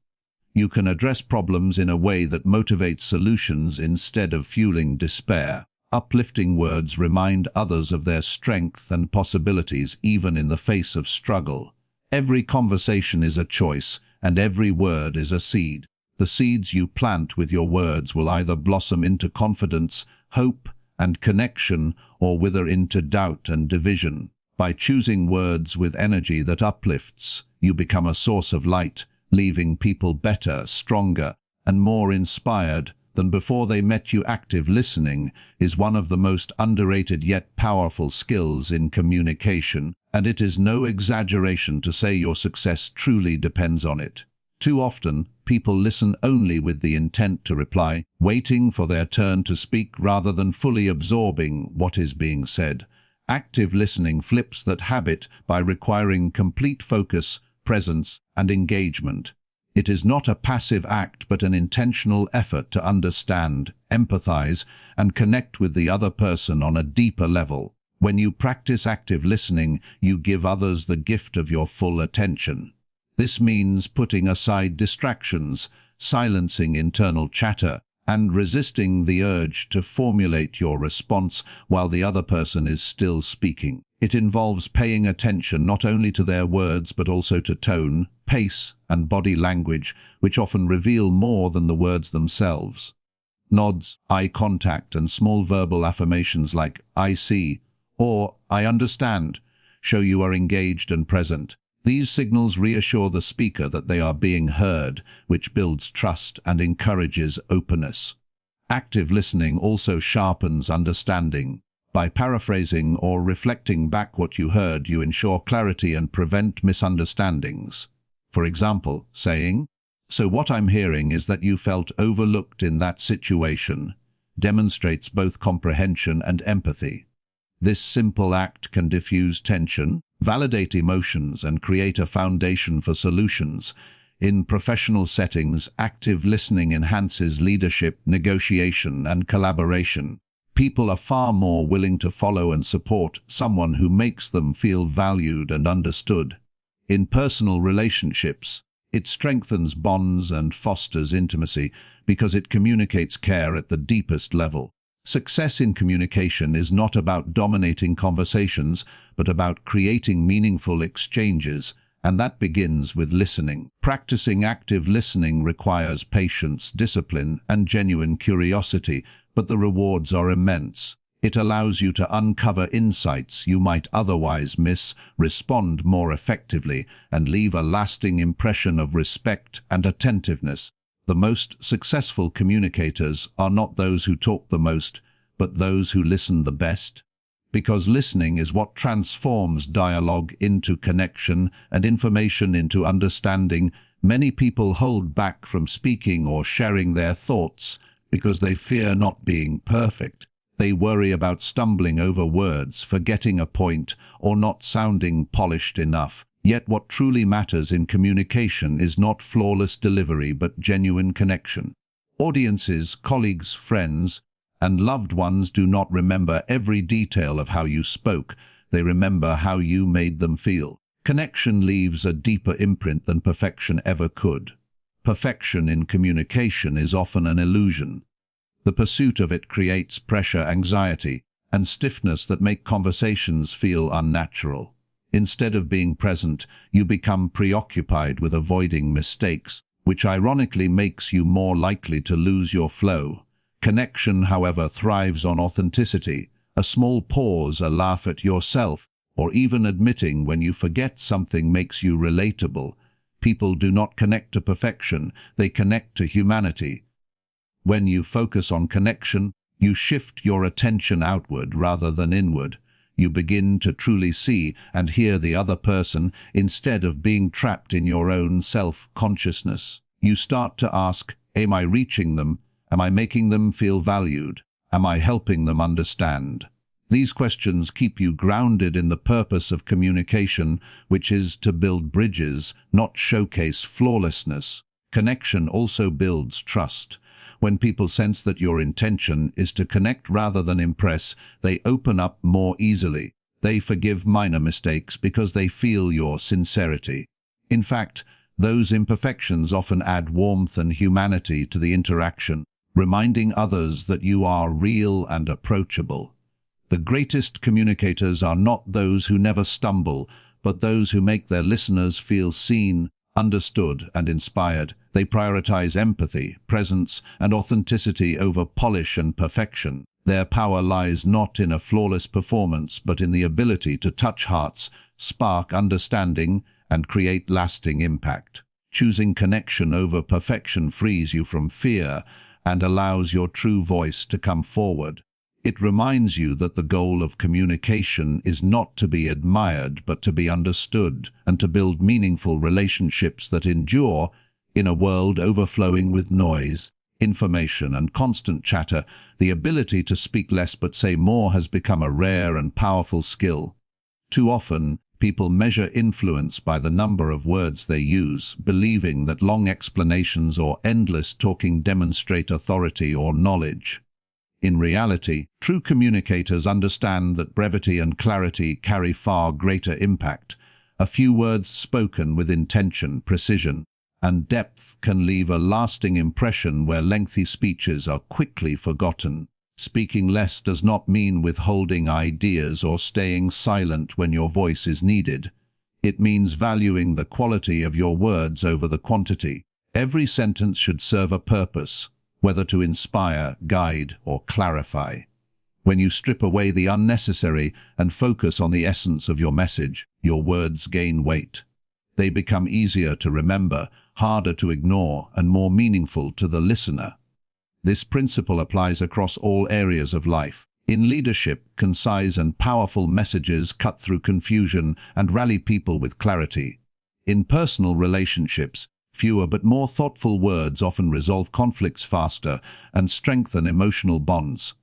You can address problems in a way that motivates solutions instead of fueling despair. Uplifting words remind others of their strength and possibilities even in the face of struggle. Every conversation is a choice, and every word is a seed. The seeds you plant with your words will either blossom into confidence, hope, and connection, or wither into doubt and division. By choosing words with energy that uplifts, you become a source of light, leaving people better, stronger, and more inspired than before they met you. Active listening is one of the most underrated yet powerful skills in communication, and it is no exaggeration to say your success truly depends on it. Too often, people listen only with the intent to reply, waiting for their turn to speak rather than fully absorbing what is being said. Active listening flips that habit by requiring complete focus, presence, and engagement. It is not a passive act but an intentional effort to understand, empathize, and connect with the other person on a deeper level. When you practice active listening, you give others the gift of your full attention. This means putting aside distractions, silencing internal chatter, and resisting the urge to formulate your response while the other person is still speaking. It involves paying attention not only to their words but also to tone, pace, and body language, which often reveal more than the words themselves. Nods, eye contact, and small verbal affirmations like "I see" or "I understand" show you are engaged and present. These signals reassure the speaker that they are being heard, which builds trust and encourages openness. Active listening also sharpens understanding. By paraphrasing or reflecting back what you heard, you ensure clarity and prevent misunderstandings. For example, saying, "So what I'm hearing is that you felt overlooked in that situation," demonstrates both comprehension and empathy. This simple act can diffuse tension, validate emotions, and create a foundation for solutions. In professional settings, active listening enhances leadership, negotiation, and collaboration. People are far more willing to follow and support someone who makes them feel valued and understood. In personal relationships, it strengthens bonds and fosters intimacy because it communicates care at the deepest level. Success in communication is not about dominating conversations, but about creating meaningful exchanges, and that begins with listening. Practicing active listening requires patience, discipline, and genuine curiosity, but the rewards are immense. It allows you to uncover insights you might otherwise miss, respond more effectively, and leave a lasting impression of respect and attentiveness. The most successful communicators are not those who talk the most, but those who listen the best. Because listening is what transforms dialogue into connection and information into understanding, many people hold back from speaking or sharing their thoughts because they fear not being perfect. They worry about stumbling over words, forgetting a point, or not sounding polished enough. Yet what truly matters in communication is not flawless delivery but genuine connection. Audiences, colleagues, friends, and loved ones do not remember every detail of how you spoke. They remember how you made them feel. Connection leaves a deeper imprint than perfection ever could. Perfection in communication is often an illusion. The pursuit of it creates pressure, anxiety, and stiffness that make conversations feel unnatural. Instead of being present, you become preoccupied with avoiding mistakes, which ironically makes you more likely to lose your flow. Connection, however, thrives on authenticity. A small pause, a laugh at yourself, or even admitting when you forget something makes you relatable. People do not connect to perfection, they connect to humanity. When you focus on connection, you shift your attention outward rather than inward. You begin to truly see and hear the other person instead of being trapped in your own self-consciousness. You start to ask, am I reaching them? Am I making them feel valued? Am I helping them understand? These questions keep you grounded in the purpose of communication, which is to build bridges, not showcase flawlessness. Connection also builds trust. When people sense that your intention is to connect rather than impress, they open up more easily. They forgive minor mistakes because they feel your sincerity. In fact, those imperfections often add warmth and humanity to the interaction, reminding others that you are real and approachable. The greatest communicators are not those who never stumble, but those who make their listeners feel seen, understood, and inspired. They prioritize empathy, presence, and authenticity over polish and perfection. Their power lies not in a flawless performance, but in the ability to touch hearts, spark understanding, and create lasting impact. Choosing connection over perfection frees you from fear and allows your true voice to come forward. It reminds you that the goal of communication is not to be admired, but to be understood, and to build meaningful relationships that endure. In a world overflowing with noise, information, and constant chatter, the ability to speak less but say more has become a rare and powerful skill. Too often, people measure influence by the number of words they use, believing that long explanations or endless talking demonstrate authority or knowledge. In reality, true communicators understand that brevity and clarity carry far greater impact. A few words spoken with intention, precision, and depth can leave a lasting impression where lengthy speeches are quickly forgotten. Speaking less does not mean withholding ideas or staying silent when your voice is needed. It means valuing the quality of your words over the quantity. Every sentence should serve a purpose, whether to inspire, guide, or clarify. When you strip away the unnecessary and focus on the essence of your message, your words gain weight. They become easier to remember, harder to ignore, and more meaningful to the listener. This principle applies across all areas of life. In leadership, concise and powerful messages cut through confusion and rally people with clarity. In personal relationships, fewer but more thoughtful words often resolve conflicts faster and strengthen emotional bonds.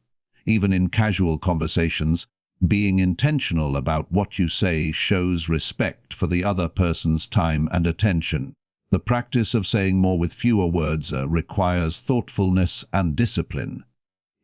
Even in casual conversations, being intentional about what you say shows respect for the other person's time and attention. The practice of saying more with fewer words requires thoughtfulness and discipline.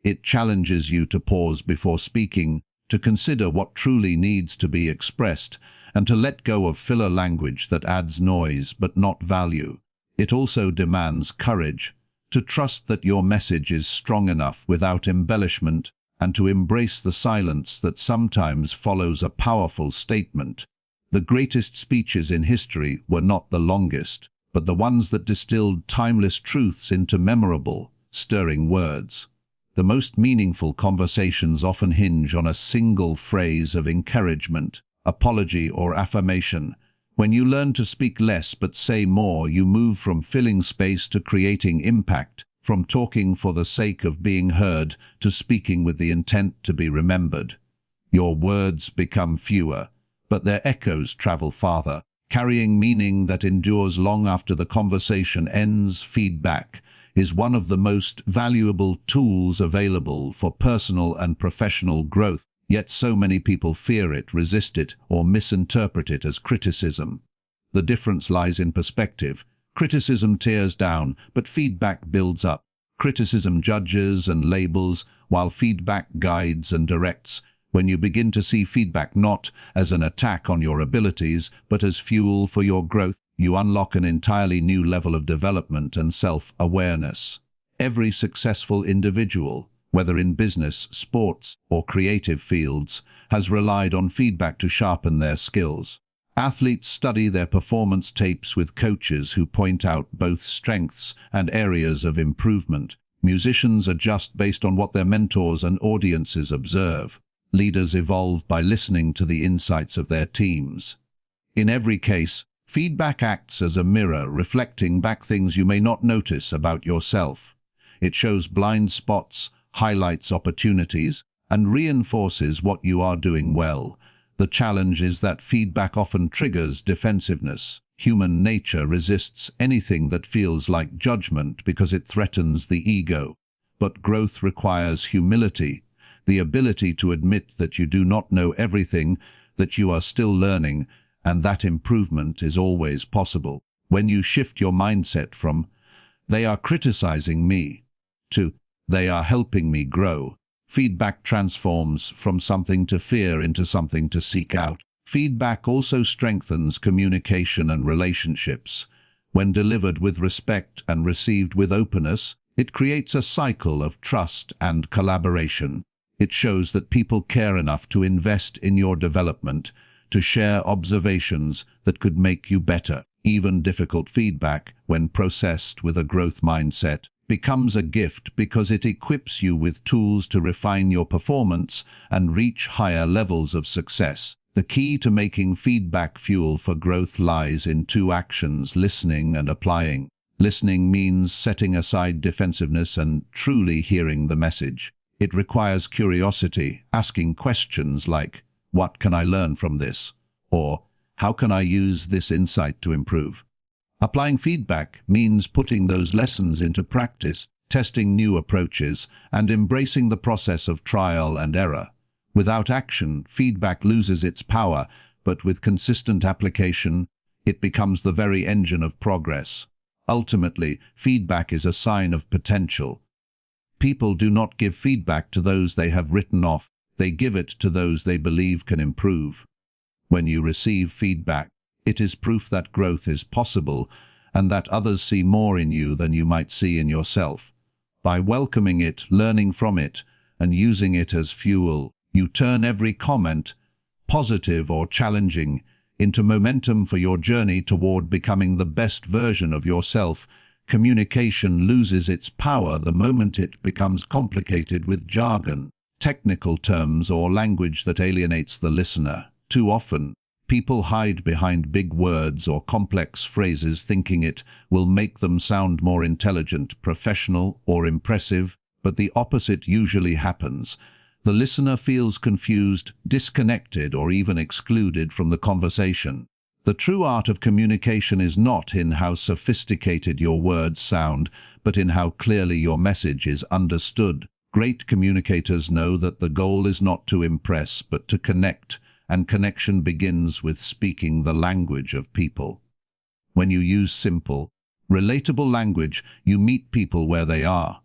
It challenges you to pause before speaking, to consider what truly needs to be expressed, and to let go of filler language that adds noise but not value. It also demands courage, to trust that your message is strong enough without embellishment, and to embrace the silence that sometimes follows a powerful statement. The greatest speeches in history were not the longest, but the ones that distilled timeless truths into memorable, stirring words. The most meaningful conversations often hinge on a single phrase of encouragement, apology, or affirmation. When you learn to speak less but say more, you move from filling space to creating impact, from talking for the sake of being heard to speaking with the intent to be remembered. Your words become fewer, but their echoes travel farther, carrying meaning that endures long after the conversation ends. Feedback is one of the most valuable tools available for personal and professional growth, yet so many people fear it, resist it, or misinterpret it as criticism. The difference lies in perspective. Criticism tears down, but feedback builds up. Criticism judges and labels, while feedback guides and directs. When you begin to see feedback not as an attack on your abilities, but as fuel for your growth, you unlock an entirely new level of development and self-awareness. Every successful individual, whether in business, sports, or creative fields, has relied on feedback to sharpen their skills. Athletes study their performance tapes with coaches who point out both strengths and areas of improvement. Musicians adjust based on what their mentors and audiences observe. Leaders evolve by listening to the insights of their teams. In every case, feedback acts as a mirror, reflecting back things you may not notice about yourself. It shows blind spots, highlights opportunities, and reinforces what you are doing well. The challenge is that feedback often triggers defensiveness. Human nature resists anything that feels like judgment because it threatens the ego. But growth requires humility, the ability to admit that you do not know everything, that you are still learning, and that improvement is always possible. When you shift your mindset from, "They are criticizing me," to, "They are helping me grow," feedback transforms from something to fear into something to seek out. Feedback also strengthens communication and relationships. When delivered with respect and received with openness, it creates a cycle of trust and collaboration. It shows that people care enough to invest in your development, to share observations that could make you better. Even difficult feedback, when processed with a growth mindset, becomes a gift because it equips you with tools to refine your performance and reach higher levels of success. The key to making feedback fuel for growth lies in two actions: listening and applying. Listening means setting aside defensiveness and truly hearing the message. It requires curiosity, asking questions like, "What can I learn from this?" or "How can I use this insight to improve?" Applying feedback means putting those lessons into practice, testing new approaches, and embracing the process of trial and error. Without action, feedback loses its power, but with consistent application, it becomes the very engine of progress. Ultimately, feedback is a sign of potential. People do not give feedback to those they have written off, they give it to those they believe can improve. When you receive feedback, it is proof that growth is possible and that others see more in you than you might see in yourself. By welcoming it, learning from it, and using it as fuel, you turn every comment, positive or challenging, into momentum for your journey toward becoming the best version of yourself. Communication loses its power the moment it becomes complicated with jargon, technical terms, or language that alienates the listener. Too often, people hide behind big words or complex phrases thinking it will make them sound more intelligent, professional, or impressive, but the opposite usually happens. The listener feels confused, disconnected, or even excluded from the conversation. The true art of communication is not in how sophisticated your words sound, but in how clearly your message is understood. Great communicators know that the goal is not to impress, but to connect, and connection begins with speaking the language of people. When you use simple, relatable language, you meet people where they are.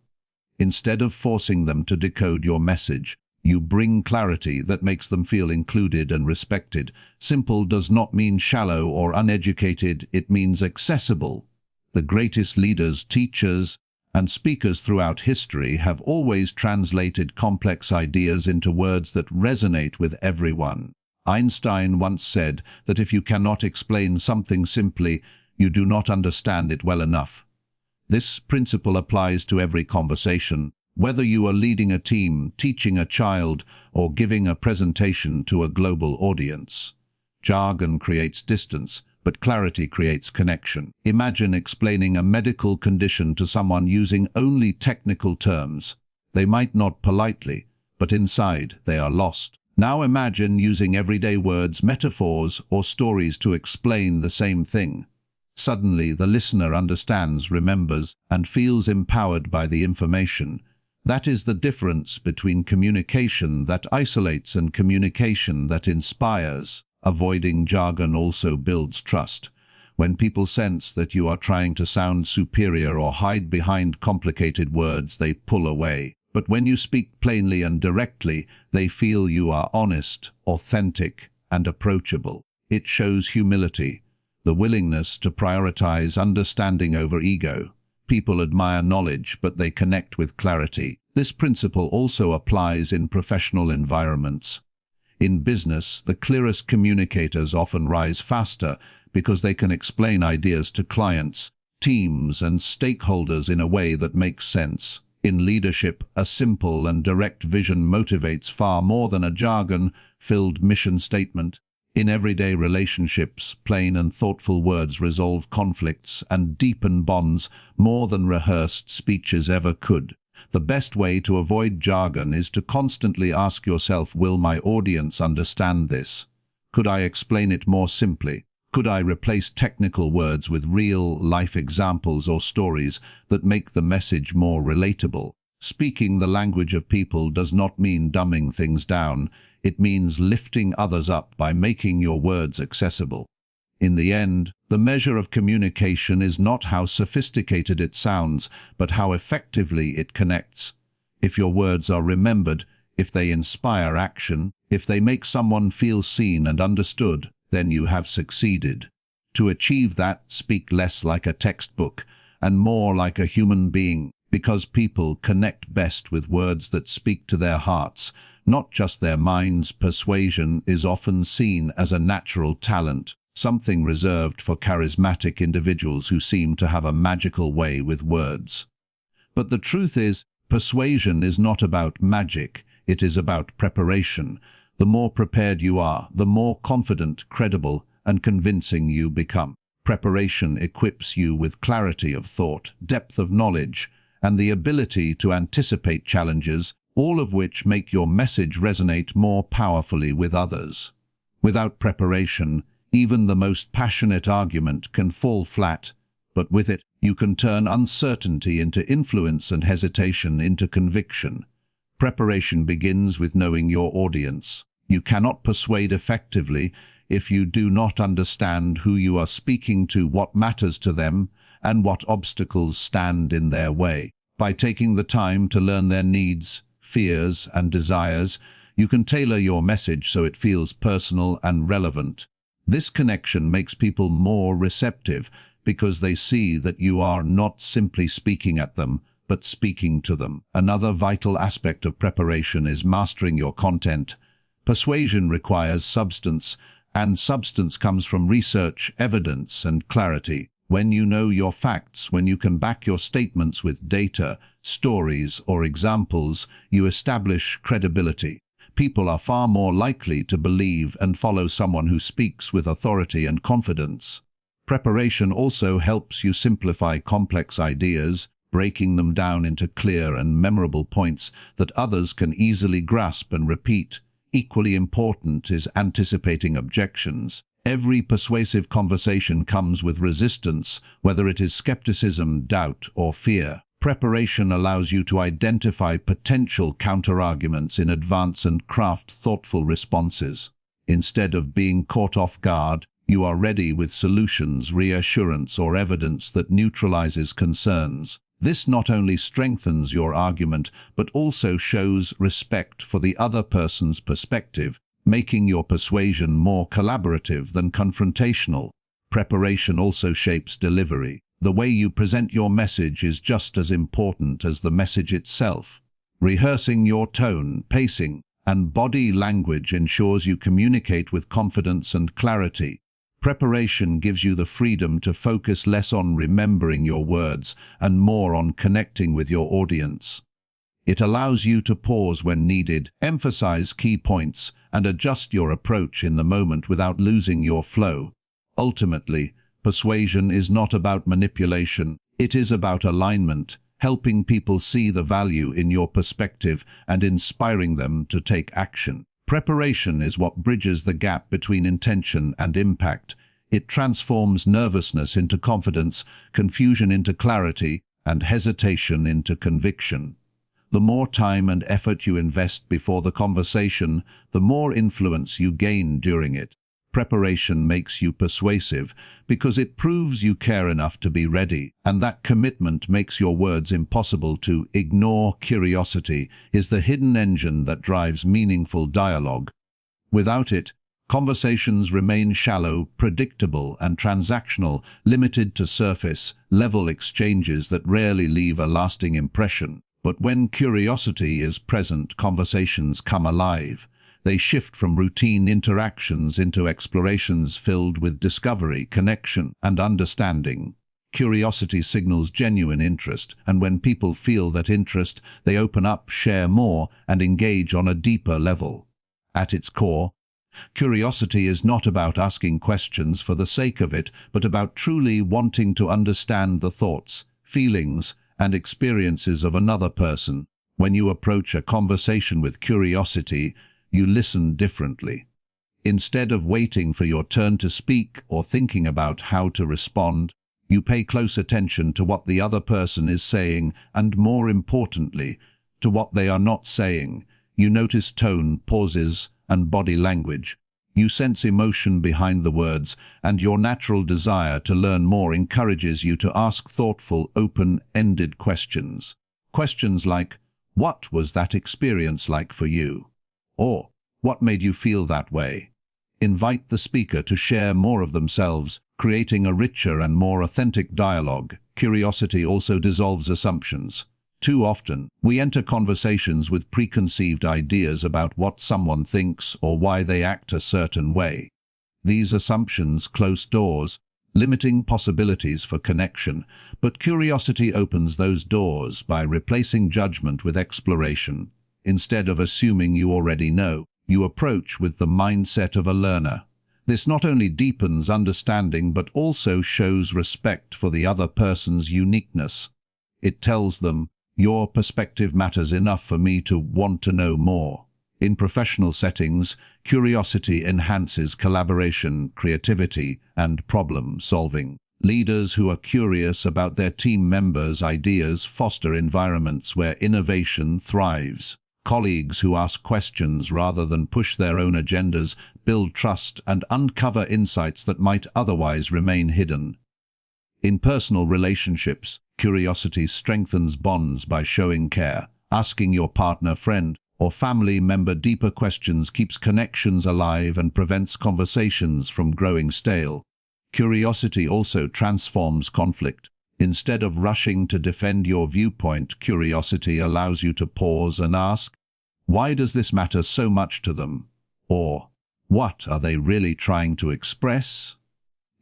Instead of forcing them to decode your message, you bring clarity that makes them feel included and respected. Simple does not mean shallow or uneducated, it means accessible. The greatest leaders, teachers, and speakers throughout history have always translated complex ideas into words that resonate with everyone. Einstein once said that if you cannot explain something simply, you do not understand it well enough. This principle applies to every conversation, whether you are leading a team, teaching a child, or giving a presentation to a global audience. Jargon creates distance, but clarity creates connection. Imagine explaining a medical condition to someone using only technical terms. They might nod politely, but inside they are lost. Now imagine using everyday words, metaphors, or stories to explain the same thing. Suddenly, the listener understands, remembers, and feels empowered by the information. That is the difference between communication that isolates and communication that inspires. Avoiding jargon also builds trust. When people sense that you are trying to sound superior or hide behind complicated words, they pull away. But when you speak plainly and directly, they feel you are honest, authentic, and approachable. It shows humility, the willingness to prioritize understanding over ego. People admire knowledge, but they connect with clarity. This principle also applies in professional environments. In business, the clearest communicators often rise faster because they can explain ideas to clients, teams, and stakeholders in a way that makes sense. In leadership, a simple and direct vision motivates far more than a jargon-filled mission statement. In everyday relationships, plain and thoughtful words resolve conflicts and deepen bonds more than rehearsed speeches ever could. The best way to avoid jargon is to constantly ask yourself, will my audience understand this? Could I explain it more simply? Could I replace technical words with real-life examples or stories that make the message more relatable? Speaking the language of people does not mean dumbing things down. It means lifting others up by making your words accessible. In the end, the measure of communication is not how sophisticated it sounds, but how effectively it connects. If your words are remembered, if they inspire action, if they make someone feel seen and understood, then you have succeeded. To achieve that, speak less like a textbook and more like a human being, because people connect best with words that speak to their hearts, not just their minds. Persuasion is often seen as a natural talent, something reserved for charismatic individuals who seem to have a magical way with words. But the truth is, persuasion is not about magic, it is about preparation. The more prepared you are, the more confident, credible, and convincing you become. Preparation equips you with clarity of thought, depth of knowledge, and the ability to anticipate challenges, all of which make your message resonate more powerfully with others. Without preparation, even the most passionate argument can fall flat, but with it, you can turn uncertainty into influence and hesitation into conviction. Preparation begins with knowing your audience. You cannot persuade effectively if you do not understand who you are speaking to, what matters to them, and what obstacles stand in their way. By taking the time to learn their needs, fears, and desires, you can tailor your message so it feels personal and relevant. This connection makes people more receptive because they see that you are not simply speaking at them, but speaking to them. Another vital aspect of preparation is mastering your content. Persuasion requires substance, and substance comes from research, evidence, and clarity. When you know your facts, when you can back your statements with data, stories, or examples, you establish credibility. People are far more likely to believe and follow someone who speaks with authority and confidence. Preparation also helps you simplify complex ideas, breaking them down into clear and memorable points that others can easily grasp and repeat. Equally important is anticipating objections. Every persuasive conversation comes with resistance, whether it is skepticism, doubt, or fear. Preparation allows you to identify potential counterarguments in advance and craft thoughtful responses. Instead of being caught off guard, you are ready with solutions, reassurance, or evidence that neutralizes concerns. This not only strengthens your argument, but also shows respect for the other person's perspective, making your persuasion more collaborative than confrontational. Preparation also shapes delivery. The way you present your message is just as important as the message itself. Rehearsing your tone, pacing, and body language ensures you communicate with confidence and clarity. Preparation gives you the freedom to focus less on remembering your words and more on connecting with your audience. It allows you to pause when needed, emphasize key points, and adjust your approach in the moment without losing your flow. Ultimately, persuasion is not about manipulation, it is about alignment, helping people see the value in your perspective and inspiring them to take action. Preparation is what bridges the gap between intention and impact. It transforms nervousness into confidence, confusion into clarity, and hesitation into conviction. The more time and effort you invest before the conversation, the more influence you gain during it. preparation makes you persuasive because it proves you care enough to be ready, and that commitment makes your words impossible to ignore. Curiosity is the hidden engine that drives meaningful dialogue. Without it, conversations remain shallow, predictable, and transactional, limited to surface-level exchanges that rarely leave a lasting impression. But when curiosity is present, conversations come alive. They shift from routine interactions into explorations filled with discovery, connection, and understanding. Curiosity signals genuine interest, and when people feel that interest, they open up, share more, and engage on a deeper level. At its core, curiosity is not about asking questions for the sake of it, but about truly wanting to understand the thoughts, feelings, and experiences of another person. When you approach a conversation with curiosity, you listen differently. Instead of waiting for your turn to speak or thinking about how to respond, you pay close attention to what the other person is saying and, more importantly, to what they are not saying. You notice tone, pauses, and body language. You sense emotion behind the words, and your natural desire to learn more encourages you to ask thoughtful, open-ended questions. Questions like, "What was that experience like for you?" Or, "What made you feel that way?" Invite the speaker to share more of themselves, creating a richer and more authentic dialogue. Curiosity also dissolves assumptions. Too often, we enter conversations with preconceived ideas about what someone thinks or why they act a certain way. These assumptions close doors, limiting possibilities for connection, but curiosity opens those doors by replacing judgment with exploration. Instead of assuming you already know, you approach with the mindset of a learner. This not only deepens understanding but also shows respect for the other person's uniqueness. It tells them, "Your perspective matters enough for me to want to know more." In professional settings, curiosity enhances collaboration, creativity, and problem-solving. Leaders who are curious about their team members' ideas foster environments where innovation thrives. Colleagues who ask questions rather than push their own agendas build trust and uncover insights that might otherwise remain hidden. In personal relationships, curiosity strengthens bonds by showing care. Asking your partner, friend, or family member deeper questions keeps connections alive and prevents conversations from growing stale. Curiosity also transforms conflict. Instead of rushing to defend your viewpoint, curiosity allows you to pause and ask, "Why does this matter so much to them?" Or, "What are they really trying to express?"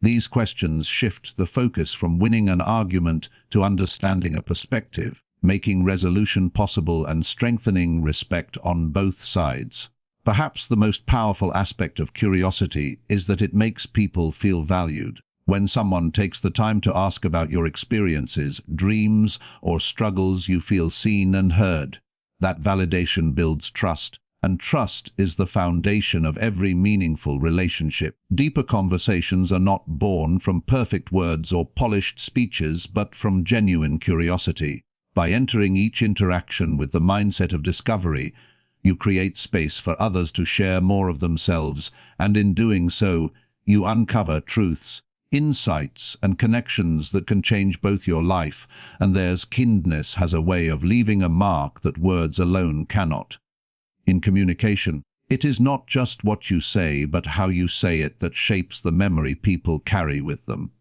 These questions shift the focus from winning an argument to understanding a perspective, making resolution possible and strengthening respect on both sides. Perhaps the most powerful aspect of curiosity is that it makes people feel valued. When someone takes the time to ask about your experiences, dreams, or struggles, you feel seen and heard. That validation builds trust, and trust is the foundation of every meaningful relationship. Deeper conversations are not born from perfect words or polished speeches, but from genuine curiosity. By entering each interaction with the mindset of discovery, you create space for others to share more of themselves, and in doing so, you uncover truths, insights, and connections that can change both your life and theirs. Kindness has a way of leaving a mark that words alone cannot. In communication, it is not just what you say, but how you say it that shapes the memory people carry with them.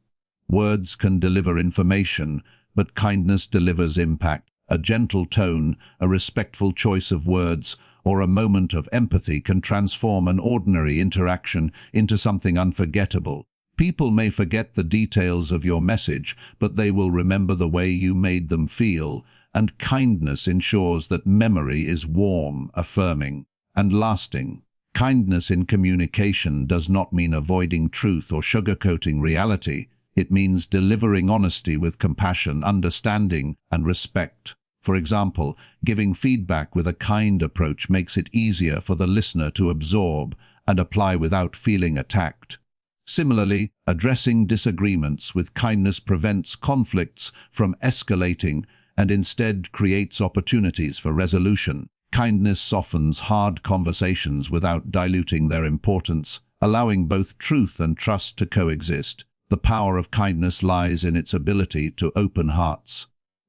Words can deliver information, but kindness delivers impact. A gentle tone, a respectful choice of words, or a moment of empathy can transform an ordinary interaction into something unforgettable. People may forget the details of your message, but they will remember the way you made them feel, and kindness ensures that memory is warm, affirming, and lasting. Kindness in communication does not mean avoiding truth or sugarcoating reality. It means delivering honesty with compassion, understanding, and respect. For example, giving feedback with a kind approach makes it easier for the listener to absorb and apply without feeling attacked. Similarly, addressing disagreements with kindness prevents conflicts from escalating and instead creates opportunities for resolution. Kindness softens hard conversations without diluting their importance. allowing both truth and trust to coexist. The power of kindness lies in its ability to open hearts.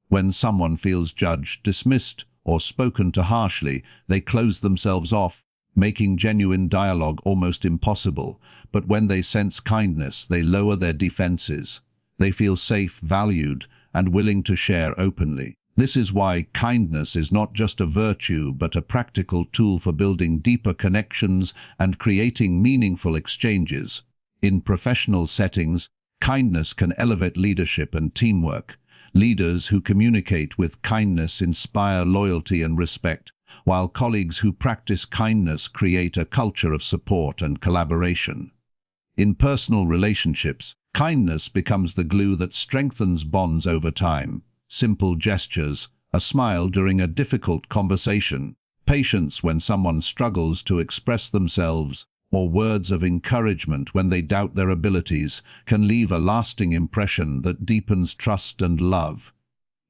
When someone feels judged, dismissed, or spoken to harshly, they close themselves off, making genuine dialogue almost impossible. But when they sense kindness, they lower their defenses. They feel safe, valued, and willing to share openly. This is why kindness is not just a virtue, but a practical tool for building deeper connections and creating meaningful exchanges. In professional settings, kindness can elevate leadership and teamwork. Leaders who communicate with kindness inspire loyalty and respect, while colleagues who practice kindness create a culture of support and collaboration. In personal relationships, kindness becomes the glue that strengthens bonds over time. Simple gestures, a smile during a difficult conversation, patience when someone struggles to express themselves, or words of encouragement when they doubt their abilities can leave a lasting impression that deepens trust and love.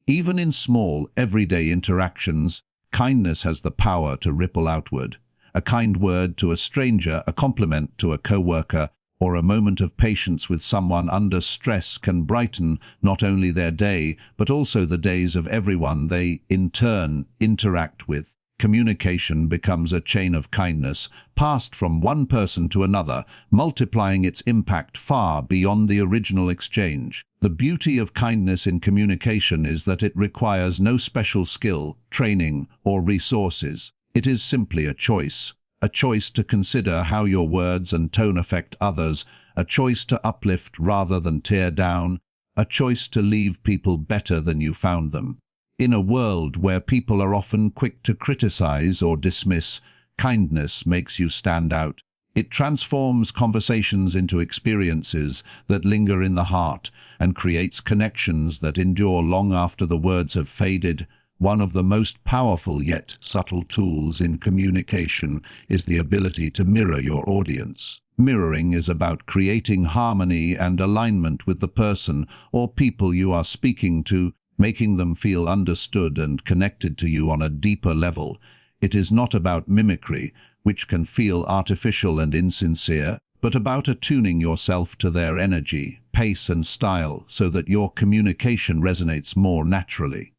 Even in small, everyday interactions, kindness has the power to ripple outward. A kind word to a stranger, a compliment to a co-worker, or a moment of patience with someone under stress can brighten not only their day, but also the days of everyone they, in turn, interact with. Communication becomes a chain of kindness, passed from one person to another, multiplying its impact far beyond the original exchange. The beauty of kindness in communication is that it requires no special skill, training, or resources. It is simply a choice to consider how your words and tone affect others, a choice to uplift rather than tear down, a choice to leave people better than you found them. In a world where people are often quick to criticize or dismiss, kindness makes you stand out. It transforms conversations into experiences that linger in the heart and creates connections that endure long after the words have faded. One of the most powerful yet subtle tools in communication is the ability to mirror your audience. Mirroring is about creating harmony and alignment with the person or people you are speaking to, making them feel understood and connected to you on a deeper level. It is not about mimicry, which can feel artificial and insincere, but about attuning yourself to their energy, pace and style so that your communication resonates more naturally.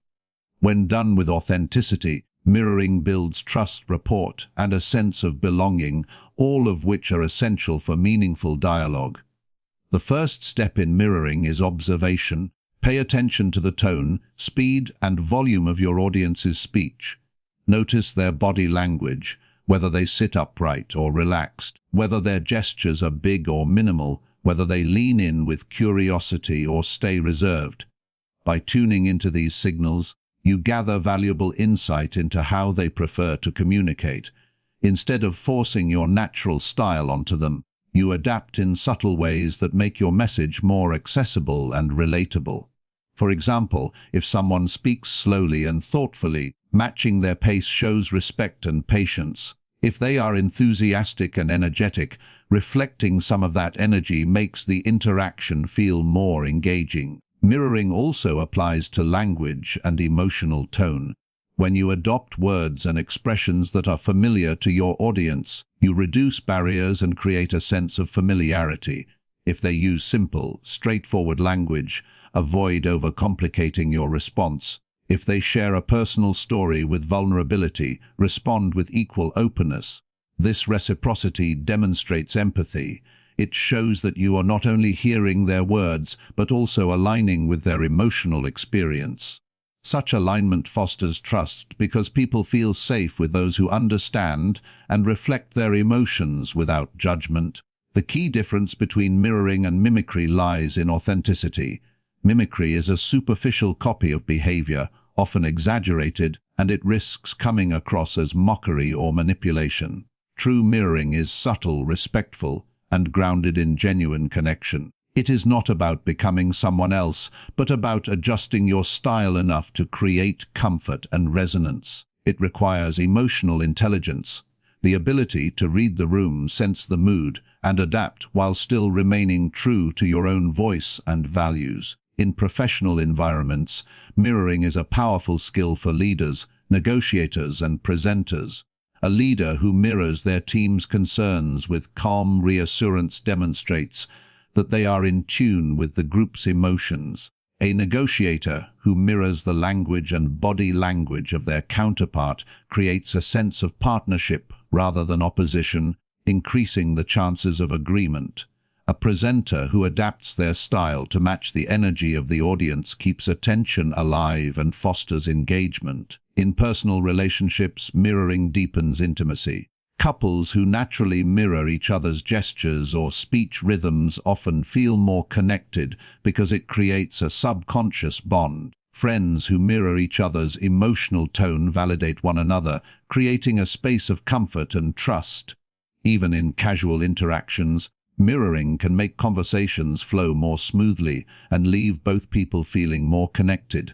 When done with authenticity, mirroring builds trust, rapport, and a sense of belonging, all of which are essential for meaningful dialogue. The first step in mirroring is observation. Pay attention to the tone, speed, and volume of your audience's speech. Notice their body language, whether they sit upright or relaxed, whether their gestures are big or minimal, whether they lean in with curiosity or stay reserved. By tuning into these signals, you gather valuable insight into how they prefer to communicate. Instead of forcing your natural style onto them, you adapt in subtle ways that make your message more accessible and relatable. For example, if someone speaks slowly and thoughtfully, matching their pace shows respect and patience. If they are enthusiastic and energetic, reflecting some of that energy makes the interaction feel more engaging. Mirroring also applies to language and emotional tone. When you adopt words and expressions that are familiar to your audience, you reduce barriers and create a sense of familiarity. If they use simple, straightforward language, avoid overcomplicating your response. If they share a personal story with vulnerability, respond with equal openness. This reciprocity demonstrates empathy. It shows that you are not only hearing their words, but also aligning with their emotional experience. Such alignment fosters trust because people feel safe with those who understand and reflect their emotions without judgment. The key difference between mirroring and mimicry lies in authenticity. Mimicry is a superficial copy of behavior, often exaggerated, and it risks coming across as mockery or manipulation. True mirroring is subtle, respectful, and grounded in genuine connection. It is not about becoming someone else, but about adjusting your style enough to create comfort and resonance. It requires emotional intelligence, the ability to read the room, sense the mood, and adapt while still remaining true to your own voice and values. In professional environments, mirroring is a powerful skill for leaders, negotiators, and presenters. A leader who mirrors their team's concerns with calm reassurance demonstrates that they are in tune with the group's emotions. A negotiator who mirrors the language and body language of their counterpart creates a sense of partnership rather than opposition, increasing the chances of agreement. A presenter who adapts their style to match the energy of the audience keeps attention alive and fosters engagement. In personal relationships, mirroring deepens intimacy. Couples who naturally mirror each other's gestures or speech rhythms often feel more connected because it creates a subconscious bond. Friends who mirror each other's emotional tone validate one another, creating a space of comfort and trust. Even in casual interactions, mirroring can make conversations flow more smoothly and leave both people feeling more connected.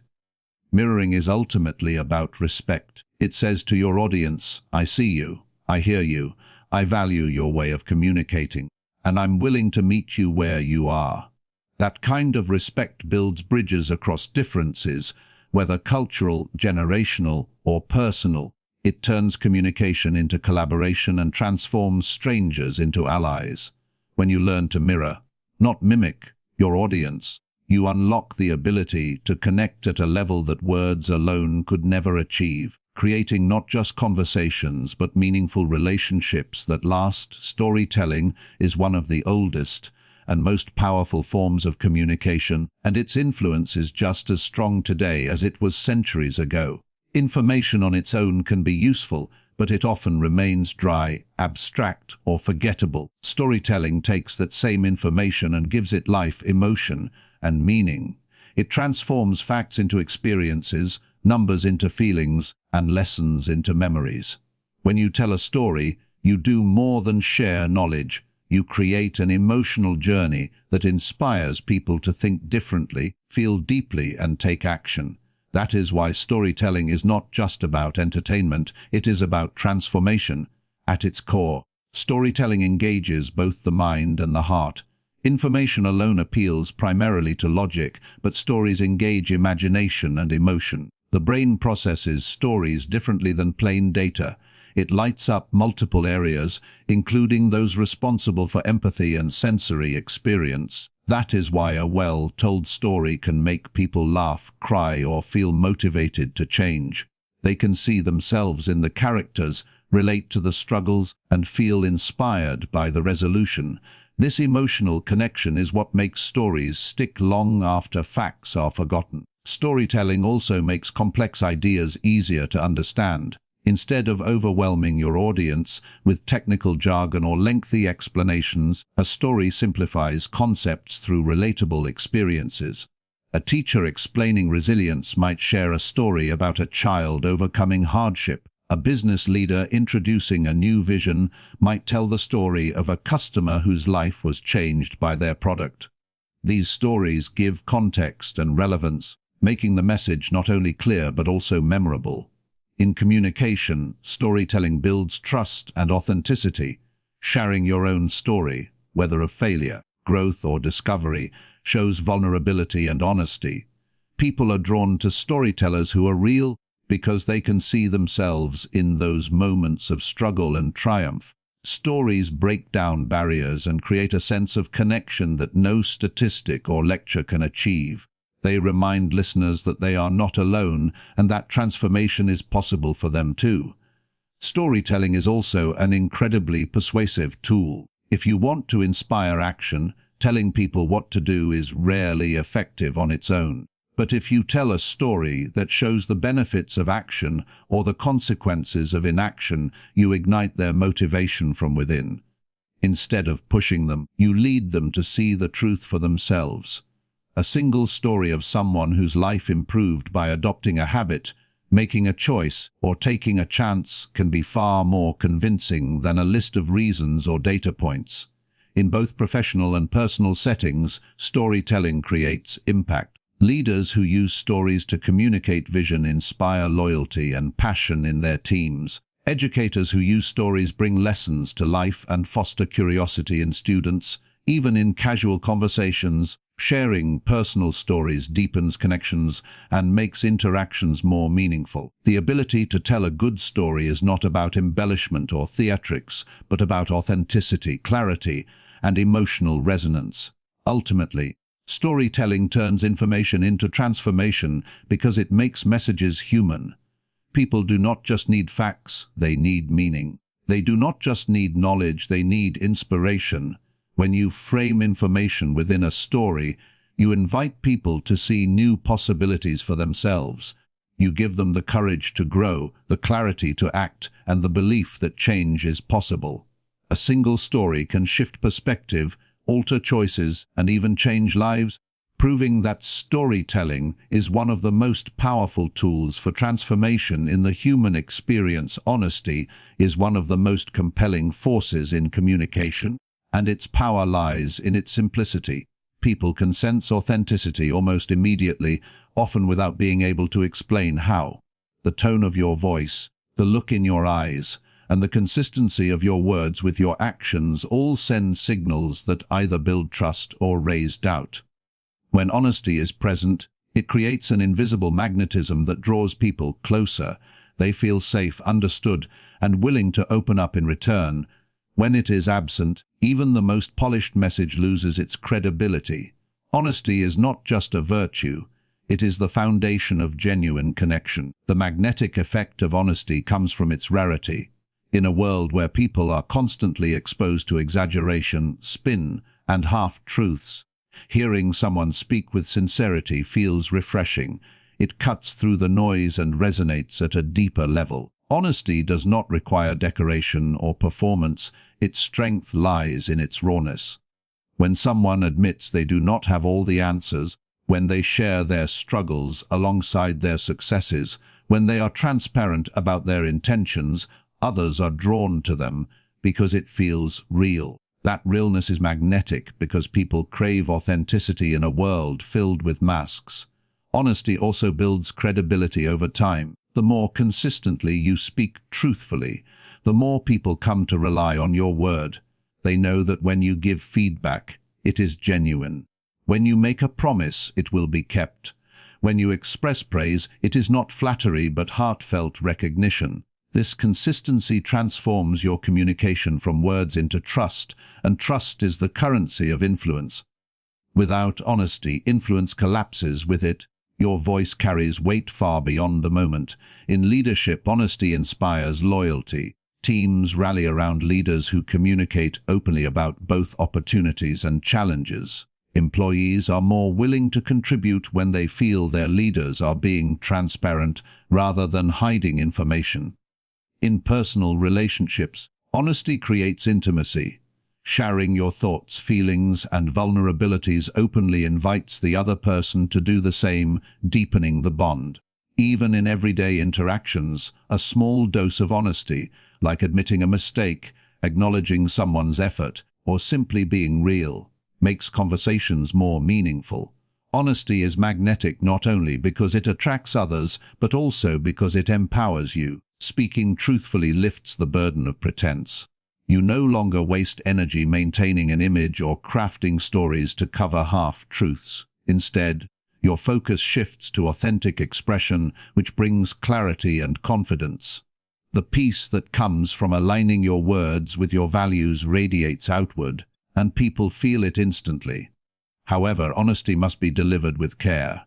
Mirroring is ultimately about respect. It says to your audience, I see you, I hear you, I value your way of communicating, and I'm willing to meet you where you are. That kind of respect builds bridges across differences, whether cultural, generational, or personal. It turns communication into collaboration and transforms strangers into allies. When you learn to mirror, not mimic, your audience, you unlock the ability to connect at a level that words alone could never achieve, creating not just conversations but meaningful relationships that last. Storytelling is one of the oldest and most powerful forms of communication, and its influence is just as strong today as it was centuries ago. Information on its own can be useful, but it often remains dry, abstract, or forgettable. Storytelling takes that same information and gives it life, emotion, and meaning. It transforms facts into experiences, numbers into feelings, and lessons into memories. When you tell a story, you do more than share knowledge. You create an emotional journey that inspires people to think differently, feel deeply, and take action. That is why storytelling is not just about entertainment, it is about transformation. At its core, storytelling engages both the mind and the heart. Information alone appeals primarily to logic, but stories engage imagination and emotion. The brain processes stories differently than plain data. It lights up multiple areas, including those responsible for empathy and sensory experience. That is why a well-told story can make people laugh, cry, or feel motivated to change. They can see themselves in the characters, relate to the struggles, and feel inspired by the resolution. This emotional connection is what makes stories stick long after facts are forgotten. Storytelling also makes complex ideas easier to understand. Instead of overwhelming your audience with technical jargon or lengthy explanations, a story simplifies concepts through relatable experiences. A teacher explaining resilience might share a story about a child overcoming hardship. A business leader introducing a new vision might tell the story of a customer whose life was changed by their product. These stories give context and relevance, making the message not only clear but also memorable. In communication, storytelling builds trust and authenticity. Sharing your own story, whether of failure, growth, or discovery, shows vulnerability and honesty. People are drawn to storytellers who are real because they can see themselves in those moments of struggle and triumph. Stories break down barriers and create a sense of connection that no statistic or lecture can achieve. They remind listeners that they are not alone and that transformation is possible for them too. Storytelling is also an incredibly persuasive tool. If you want to inspire action, telling people what to do is rarely effective on its own. But if you tell a story that shows the benefits of action or the consequences of inaction, you ignite their motivation from within. Instead of pushing them, you lead them to see the truth for themselves. A single story of someone whose life improved by adopting a habit, making a choice, or taking a chance can be far more convincing than a list of reasons or data points. In both professional and personal settings, storytelling creates impact. Leaders who use stories to communicate vision inspire loyalty and passion in their teams. Educators who use stories bring lessons to life and foster curiosity in students. Even in casual conversations, Sharing personal stories deepens connections and makes interactions more meaningful. The ability to tell a good story is not about embellishment or theatrics, but about authenticity, clarity, and emotional resonance. Ultimately, storytelling turns information into transformation because it makes messages human. People do not just need facts, they need meaning. They do not just need knowledge, they need inspiration. When you frame information within a story, you invite people to see new possibilities for themselves. You give them the courage to grow, the clarity to act, and the belief that change is possible. A single story can shift perspective, alter choices, and even change lives, proving that storytelling is one of the most powerful tools for transformation in the human experience. Honesty is one of the most compelling forces in communication, and its power lies in its simplicity. People can sense authenticity almost immediately, often without being able to explain how. The tone of your voice, the look in your eyes, and the consistency of your words with your actions all send signals that either build trust or raise doubt. When honesty is present, it creates an invisible magnetism that draws people closer. They feel safe, understood, and willing to open up in return. When it is absent, even the most polished message loses its credibility. Honesty is not just a virtue, it is the foundation of genuine connection. The magnetic effect of honesty comes from its rarity. In a world where people are constantly exposed to exaggeration, spin, and half-truths, hearing someone speak with sincerity feels refreshing. It cuts through the noise and resonates at a deeper level. Honesty does not require decoration or performance. Its strength lies in its rawness. When someone admits they do not have all the answers, when they share their struggles alongside their successes, when they are transparent about their intentions, others are drawn to them because it feels real. That realness is magnetic because people crave authenticity in a world filled with masks. Honesty also builds credibility over time. The more consistently you speak truthfully, the more people come to rely on your word. They know that when you give feedback, it is genuine. When you make a promise, it will be kept. When you express praise, it is not flattery but heartfelt recognition. This consistency transforms your communication from words into trust, and trust is the currency of influence. Without honesty, influence collapses with it. Your voice carries weight far beyond the moment. In leadership, honesty inspires loyalty. Teams rally around leaders who communicate openly about both opportunities and challenges. Employees are more willing to contribute when they feel their leaders are being transparent rather than hiding information. In personal relationships, honesty creates intimacy. Sharing your thoughts, feelings, and vulnerabilities openly invites the other person to do the same, deepening the bond. Even in everyday interactions, a small dose of honesty, like admitting a mistake, acknowledging someone's effort, or simply being real, makes conversations more meaningful. Honesty is magnetic not only because it attracts others, but also because it empowers you. Speaking truthfully lifts the burden of pretense. You no longer waste energy maintaining an image or crafting stories to cover half-truths. Instead, your focus shifts to authentic expression, which brings clarity and confidence. The peace that comes from aligning your words with your values radiates outward, and people feel it instantly. However, honesty must be delivered with care.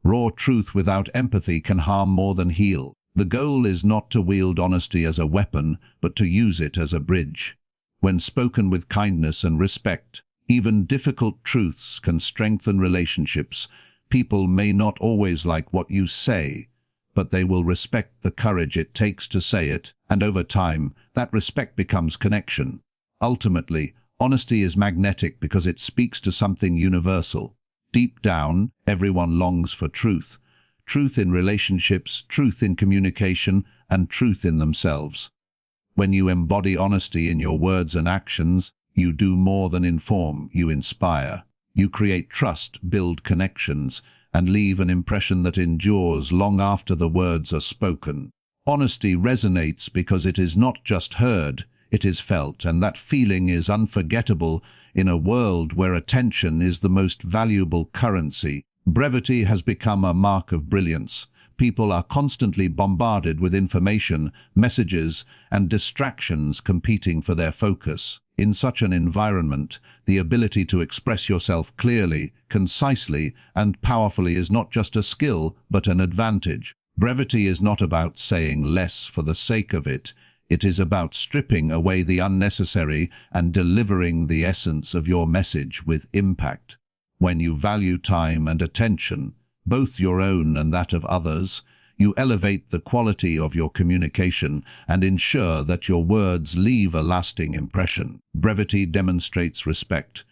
Raw truth without empathy can harm more than heal. The goal is not to wield honesty as a weapon, but to use it as a bridge. When spoken with kindness and respect, even difficult truths can strengthen relationships. People may not always like what you say, but they will respect the courage it takes to say it, and over time, that respect becomes connection. Ultimately, honesty is magnetic because it speaks to something universal. Deep down, everyone longs for truth. Truth in relationships, truth in communication, and truth in themselves. When you embody honesty in your words and actions, you do more than inform, you inspire. You create trust, build connections, and leave an impression that endures long after the words are spoken. Honesty resonates because it is not just heard, it is felt, and that feeling is unforgettable in a world where attention is the most valuable currency. Brevity has become a mark of brilliance. People are constantly bombarded with information, messages, and distractions competing for their focus. In such an environment, the ability to express yourself clearly, concisely, and powerfully is not just a skill, but an advantage. Brevity is not about saying less for the sake of it. It is about stripping away the unnecessary and delivering the essence of your message with impact. When you value time and attention, both your own and that of others, you elevate the quality of your communication and ensure that your words leave a lasting impression. Brevity demonstrates respect.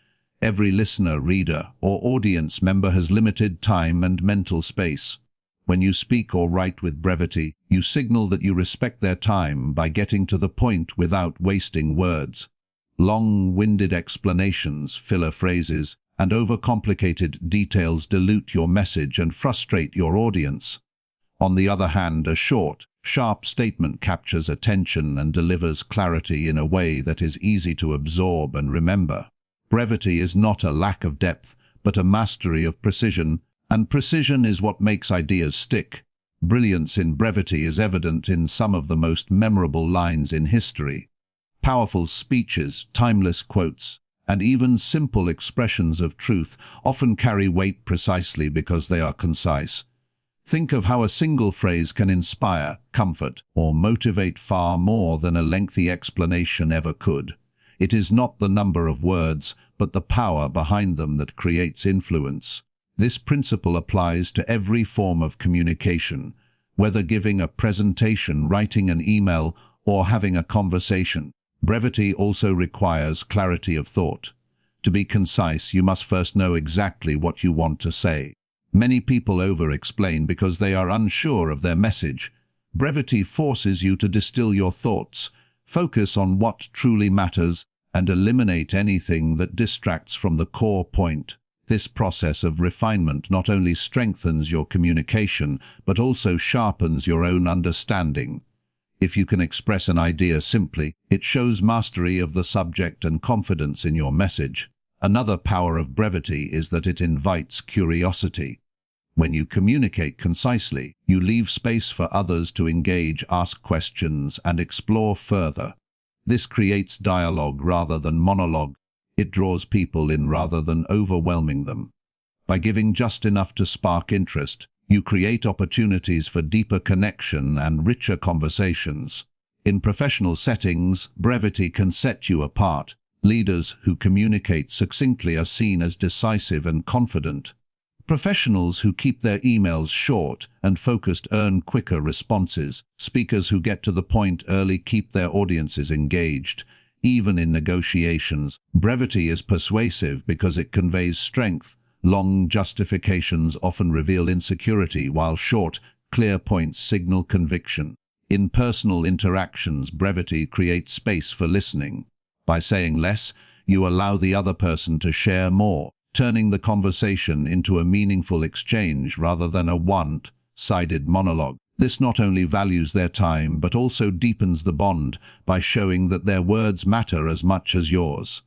Every listener, reader, or audience member has limited time and mental space. When you speak or write with brevity, you signal that you respect their time by getting to the point without wasting words. Long-winded explanations, filler phrases, and overcomplicated details dilute your message and frustrate your audience. On the other hand, a short, sharp statement captures attention and delivers clarity in a way that is easy to absorb and remember. Brevity is not a lack of depth, but a mastery of precision, and precision is what makes ideas stick. Brilliance in brevity is evident in some of the most memorable lines in history. Powerful speeches, timeless quotes, and even simple expressions of truth often carry weight precisely because they are concise. Think of how a single phrase can inspire, comfort, or motivate far more than a lengthy explanation ever could. It is not the number of words, but the power behind them that creates influence. This principle applies to every form of communication, whether giving a presentation, writing an email, or having a conversation. Brevity also requires clarity of thought. To be concise, you must first know exactly what you want to say. Many people over-explain because they are unsure of their message. Brevity forces you to distill your thoughts, focus on what truly matters, and eliminate anything that distracts from the core point. This process of refinement not only strengthens your communication, but also sharpens your own understanding. If you can express an idea simply, it shows mastery of the subject and confidence in your message. Another power of brevity is that it invites curiosity. When you communicate concisely, you leave space for others to engage, ask questions, and explore further. This creates dialogue rather than monologue. It draws people in rather than overwhelming them. By giving just enough to spark interest, you create opportunities for deeper connection and richer conversations. In professional settings, brevity can set you apart. Leaders who communicate succinctly are seen as decisive and confident. Professionals who keep their emails short and focused earn quicker responses. Speakers who get to the point early keep their audiences engaged. Even in negotiations, brevity is persuasive because it conveys strength. Long justifications often reveal insecurity, while short, clear points signal conviction. In personal interactions, brevity creates space for listening. By saying less, you allow the other person to share more, turning the conversation into a meaningful exchange rather than a one-sided monologue. This not only values their time, but also deepens the bond by showing that their words matter as much as yours.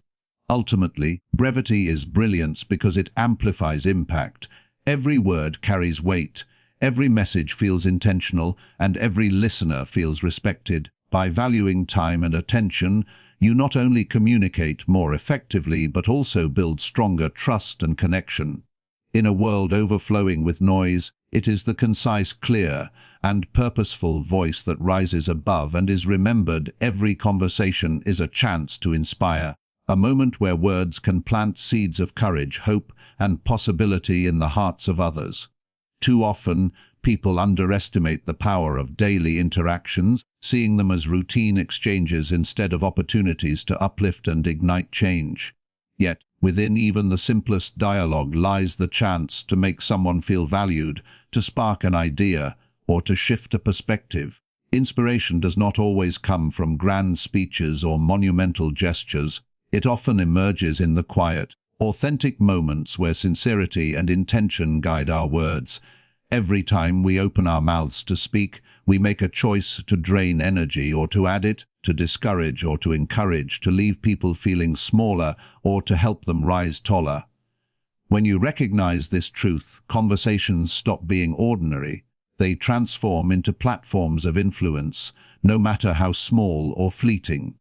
Ultimately, brevity is brilliance because it amplifies impact. Every word carries weight, every message feels intentional, and every listener feels respected. By valuing time and attention, you not only communicate more effectively, but also build stronger trust and connection. In a world overflowing with noise, it is the concise, clear, and purposeful voice that rises above and is remembered. Every conversation is a chance to inspire. A moment where words can plant seeds of courage, hope, and possibility in the hearts of others. Too often, people underestimate the power of daily interactions, seeing them as routine exchanges instead of opportunities to uplift and ignite change. Yet, within even the simplest dialogue lies the chance to make someone feel valued, to spark an idea, or to shift a perspective. Inspiration does not always come from grand speeches or monumental gestures. It often emerges in the quiet, authentic moments where sincerity and intention guide our words. Every time we open our mouths to speak, we make a choice to drain energy or to add it, to discourage or to encourage, to leave people feeling smaller or to help them rise taller. When you recognize this truth, conversations stop being ordinary. They transform into platforms of influence, no matter how small or fleeting.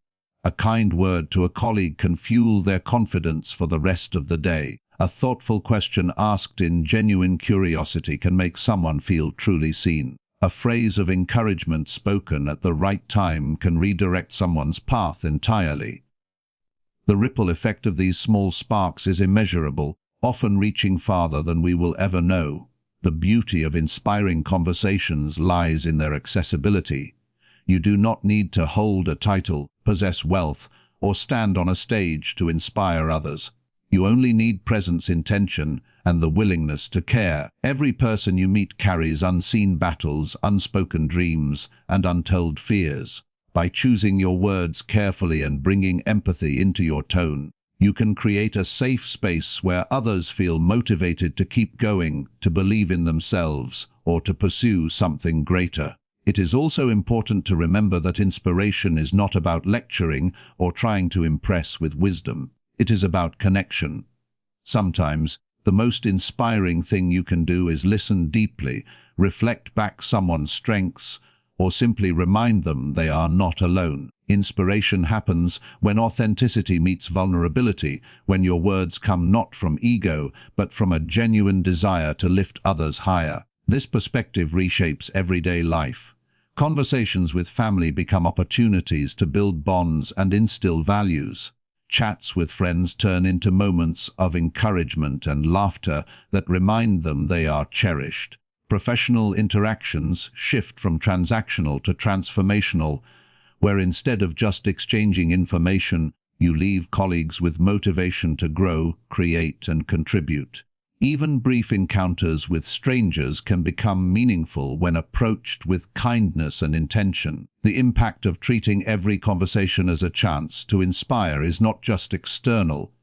A kind word to a colleague can fuel their confidence for the rest of the day. A thoughtful question asked in genuine curiosity can make someone feel truly seen. A phrase of encouragement spoken at the right time can redirect someone's path entirely. The ripple effect of these small sparks is immeasurable, often reaching farther than we will ever know. The beauty of inspiring conversations lies in their accessibility. You do not need to hold a title, possess wealth, or stand on a stage to inspire others. You only need presence, intention, and the willingness to care. Every person you meet carries unseen battles, unspoken dreams, and untold fears. By choosing your words carefully and bringing empathy into your tone, you can create a safe space where others feel motivated to keep going, to believe in themselves, or to pursue something greater. It is also important to remember that inspiration is not about lecturing or trying to impress with wisdom. It is about connection. Sometimes, the most inspiring thing you can do is listen deeply, reflect back someone's strengths, or simply remind them they are not alone. Inspiration happens when authenticity meets vulnerability, when your words come not from ego, but from a genuine desire to lift others higher. This perspective reshapes everyday life. Conversations with family become opportunities to build bonds and instill values. Chats with friends turn into moments of encouragement and laughter that remind them they are cherished. Professional interactions shift from transactional to transformational, where instead of just exchanging information, you leave colleagues with motivation to grow, create, and contribute. Even brief encounters with strangers can become meaningful when approached with kindness and intention. The impact of treating every conversation as a chance to inspire is not just external.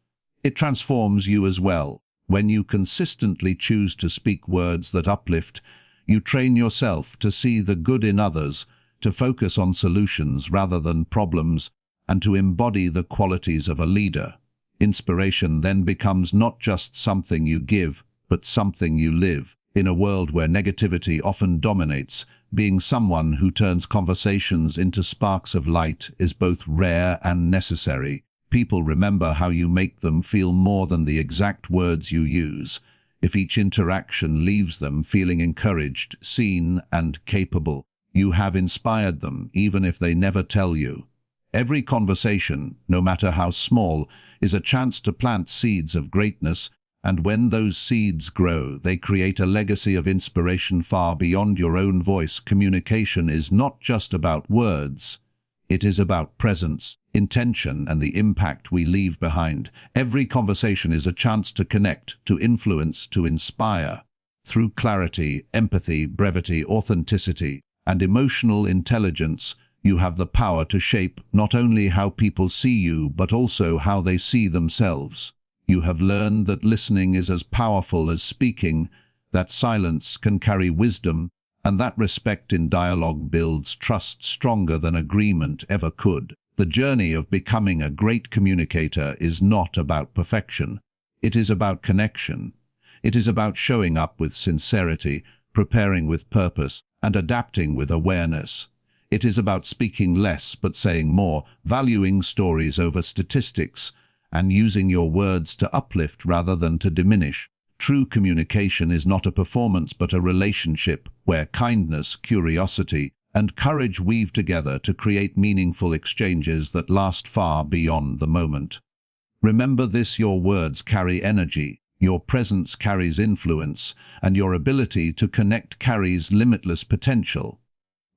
It transforms you as well. When you consistently choose to speak words that uplift, you train yourself to see the good in others, to focus on solutions rather than problems, and to embody the qualities of a leader. Inspiration then becomes not just something you give, but something you live. In a world where negativity often dominates, being someone who turns conversations into sparks of light is both rare and necessary. People remember how you make them feel more than the exact words you use. If each interaction leaves them feeling encouraged, seen, and capable, you have inspired them, even if they never tell you. Every conversation, no matter how small, is a chance to plant seeds of greatness, and when those seeds grow, they create a legacy of inspiration far beyond your own voice. Communication is not just about words. It is about presence, intention, and the impact we leave behind. Every conversation is a chance to connect, to influence, to inspire. Through clarity, empathy, brevity, authenticity, and emotional intelligence, you have the power to shape not only how people see you, but also how they see themselves. You have learned that listening is as powerful as speaking, that silence can carry wisdom, and that respect in dialogue builds trust stronger than agreement ever could. The journey of becoming a great communicator is not about perfection. It is about connection. It is about showing up with sincerity, preparing with purpose, and adapting with awareness. It is about speaking less but saying more, valuing stories over statistics, and using your words to uplift rather than to diminish. True communication is not a performance but a relationship where kindness, curiosity, and courage weave together to create meaningful exchanges that last far beyond the moment. Remember this: your words carry energy, your presence carries influence, and your ability to connect carries limitless potential.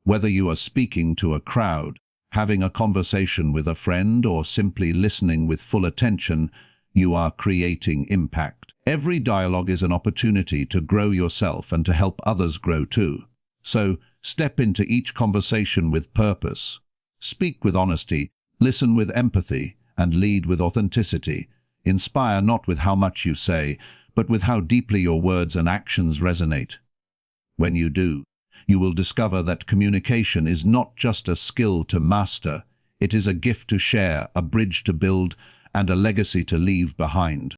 Whether you are speaking to a crowd, having a conversation with a friend, or simply listening with full attention, you are creating impact. Every dialogue is an opportunity to grow yourself and to help others grow too. So, step into each conversation with purpose. Speak with honesty, listen with empathy, and lead with authenticity. Inspire not with how much you say, but with how deeply your words and actions resonate. When you do, you will discover that communication is not just a skill to master, It is a gift to share, a bridge to build, and a legacy to leave behind.